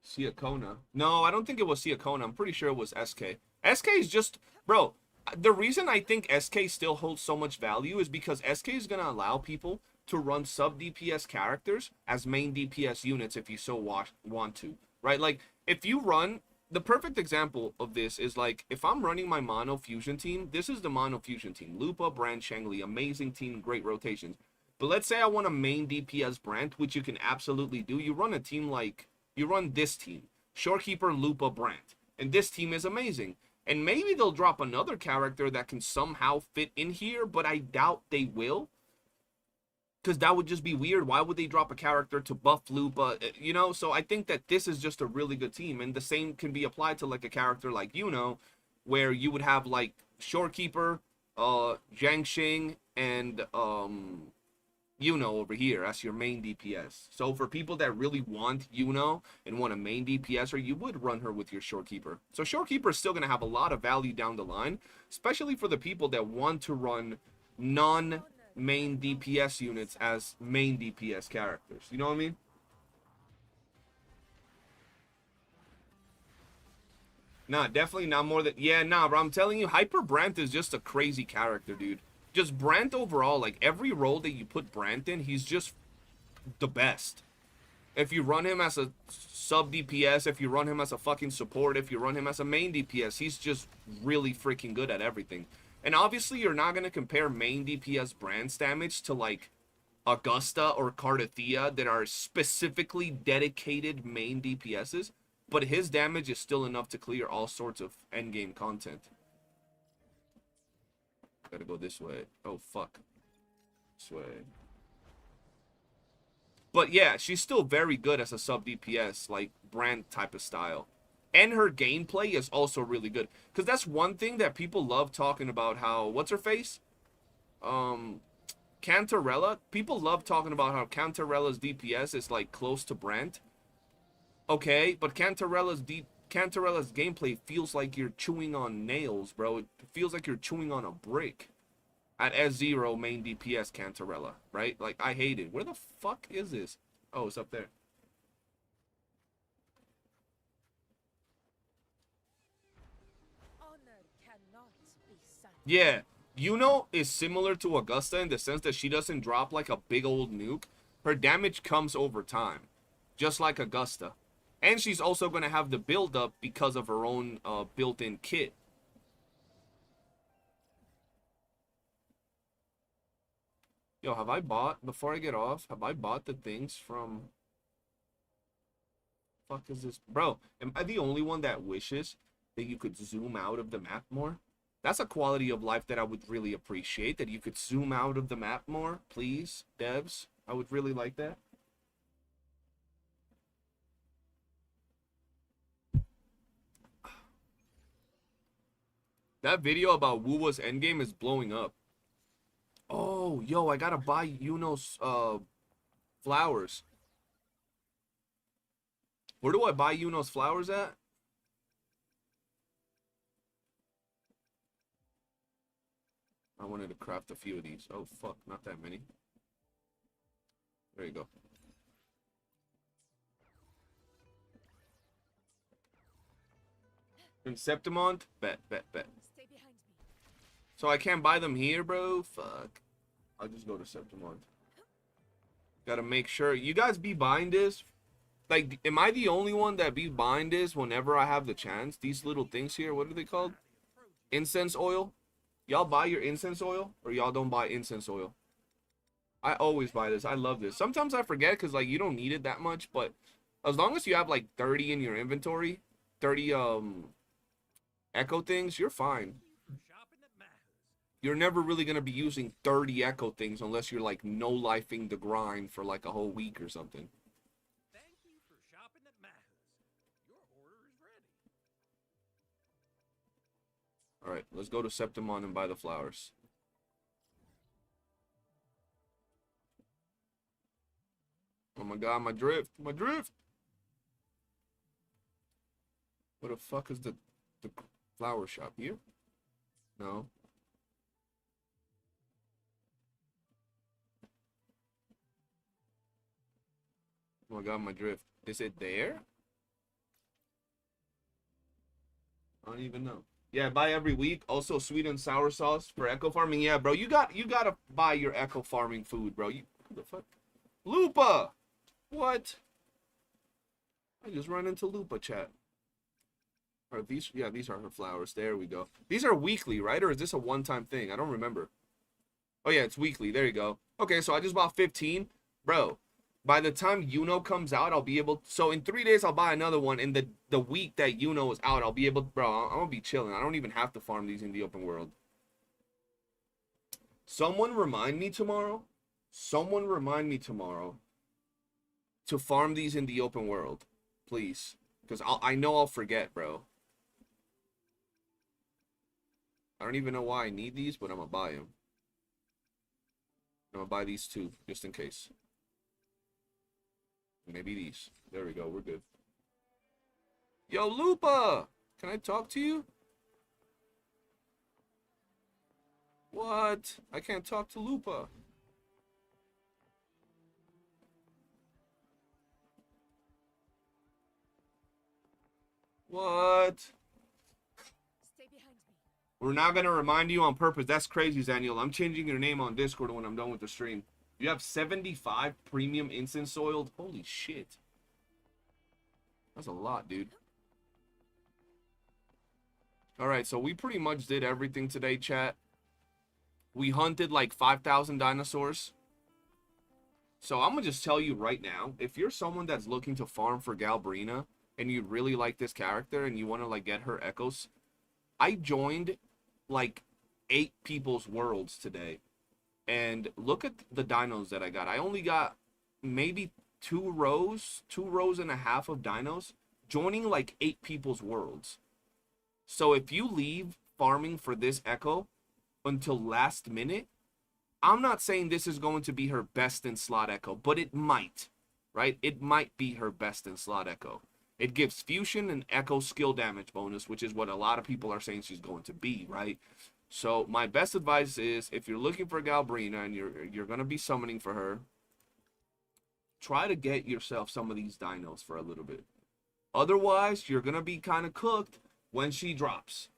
Siakona. No, I don't think it was Siakona. I'm pretty sure it was SK. SK is just... Bro, the reason I think SK still holds so much value is because SK is going to allow people to run sub-DPS characters as main DPS units if you so want to. Right? Like, if you run... The perfect example of this is like, if I'm running my Mono Fusion team, this is the Mono Fusion team. Lupa, Brand, Shangli, amazing team, great rotations. But let's say I want a main DPS Brand, which you can absolutely do. You run a team like, you run this team, Shorekeeper, Lupa, Brand. And this team is amazing. And maybe they'll drop another character that can somehow fit in here, but I doubt they will. Because that would just be weird. Why would they drop a character to buff Lupa? You know, so I think that this is just a really good team. And the same can be applied to like a character like YOOOO, where you would have like Shorekeeper, Jiang Xing, and YOOOO over here as your main DPS. So for people that really want YOOOO and want a main DPS, or you would run her with your Shorekeeper. So Shorekeeper is still going to have a lot of value down the line, especially for the people that want to run non-main DPS units as main DPS characters. You know what I mean? Nah, definitely not more than... Yeah, nah, bro, I'm telling you, Hyper Brant is just a crazy character, dude. Just Brant overall, like, every role that you put Brant in, he's just the best. If you run him as a sub-DPS, if you run him as a fucking support, if you run him as a main DPS, he's just really freaking good at everything. And obviously, you're not going to compare main DPS Brand's damage to, like, Augusta or Cardathea that are specifically dedicated main DPSs. But his damage is still enough to clear all sorts of endgame content. Gotta go this way. Oh, fuck. This way. But yeah, she's still very good as a sub-DPS, like, Brand type of style. And her gameplay is also really good. Because that's one thing that people love talking about how... What's her face? Cantarella. People love talking about how Cantarella's DPS is, like, close to Brand. Okay, but Cantarella's gameplay feels like you're chewing on nails, bro. It feels like you're chewing on a brick. At S0 main DPS Cantarella, right? Like, I hate it. Where the fuck is this? Oh, it's up there. Honor cannot be silenced. Yeah, YOOOO is similar to Augusta in the sense that she doesn't drop like a big old nuke. Her damage comes over time, just like Augusta. And she's also going to have the build-up because of her own built-in kit. Yo, have I bought, before I get off, have I bought the things from... Fuck is this? Bro, am I the only one that wishes that you could zoom out of the map more? That's a quality of life that I would really appreciate, that you could zoom out of the map more, please, devs. I would really like that. That video about WUWA's endgame is blowing up. Oh, yo, I gotta buy Yuno's flowers. Where do I buy Yuno's flowers at? I wanted to craft a few of these. Oh, fuck, not that many. There you go. In Septimont? Bet. Stay behind me. So I can't buy them here, bro? Fuck. I'll just go to Septimont. Gotta make sure. You guys be buying this? Like, am I the only one that be buying this whenever I have the chance? These little things here, what are they called? Incense oil? Y'all buy your incense oil? Or y'all don't buy incense oil? I always buy this. I love this. Sometimes I forget because, like, you don't need it that much. But as long as you have, like, 30 in your inventory, 30, echo things, you're fine. You're never really going to be using 30 echo things unless you're, like, no-lifing the grind for, like, a whole week or something. Thank you for shopping at Mahou's. Your order is ready. Alright, let's go to Septimon and buy the flowers. Oh my god, my drift! My drift! Where the fuck is the flower shop? Here? No. Oh my god, my drift. Is it there? I don't even know. Yeah, buy every week. Also, sweet and sour sauce for echo farming. Yeah, bro, you gotta buy your echo farming food, bro. You, what the fuck? Lupa! What? I just run into Lupa, chat. Are these? Yeah, these are her flowers. There we go. These are weekly, right? Or is this a one-time thing? I don't remember. Oh yeah, it's weekly. There you go. Okay, so I just bought 15, bro. By the time YOOOO comes out, I'll be able. So in 3 days, I'll buy another one. In the week that YOOOO is out, I'll be able. Bro, I'm gonna be chilling. I don't even have to farm these in the open world. Someone remind me tomorrow. Someone remind me tomorrow to farm these in the open world, please, because I know I'll forget, bro. I don't even know why I need these, but I'm gonna buy them. I'm gonna buy these too, just in case. Maybe these. There we go. We're good. Yo, Lupa! Can I talk to you? What? I can't talk to Lupa. What? Stay behind me. We're not gonna remind you on purpose. That's crazy, Zaniel. I'm changing your name on Discord when I'm done with the stream. You have 75 premium incense oiled. Holy shit. That's a lot, dude. Alright, so we pretty much did everything today, chat. We hunted like 5,000 dinosaurs. So I'm gonna just tell you right now, if you're someone that's looking to farm for Galbrina and you really like this character and you want to like get her echoes, I joined like 8 people's worlds today. And look at the dinos that I got. I only got maybe 2 rows and a half of dinos, joining like 8 people's worlds. So if you leave farming for this echo until last minute, I'm not saying this is going to be her best in slot echo, but it might, right? It might be her best in slot echo. It gives fusion and echo skill damage bonus, which is what a lot of people are saying she's going to be, right? So my best advice is, if you're looking for Galbrina and you're going to be summoning for her, try to get yourself some of these dinos for a little bit. Otherwise, you're going to be kind of cooked when she drops.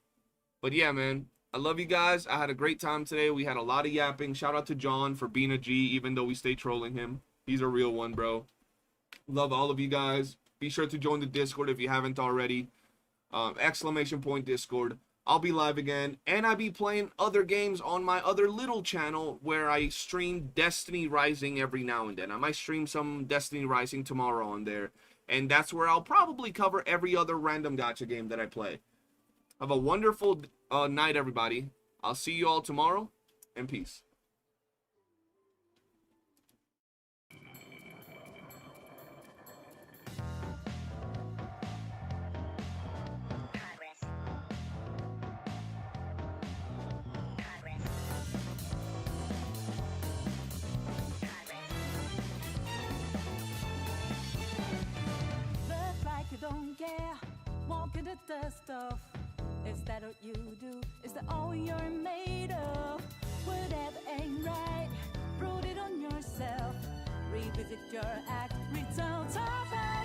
But yeah, man, I love you guys. I had a great time today. We had a lot of yapping. Shout out to John for being a G, even though we stay trolling him. He's a real one, bro. Love all of you guys. Be sure to join the Discord if you haven't already. ! Discord. I'll be live again, and I'll be playing other games on my other little channel where I stream Destiny Rising every now and then. I might stream some Destiny Rising tomorrow on there, and that's where I'll probably cover every other random gacha game that I play. Have a wonderful night, everybody. I'll see you all tomorrow, and peace. Look like you don't care, walking the dust off. Is that what you do? Is that all you're made of? Whatever ain't right, prove it on yourself. Revisit your act, results of our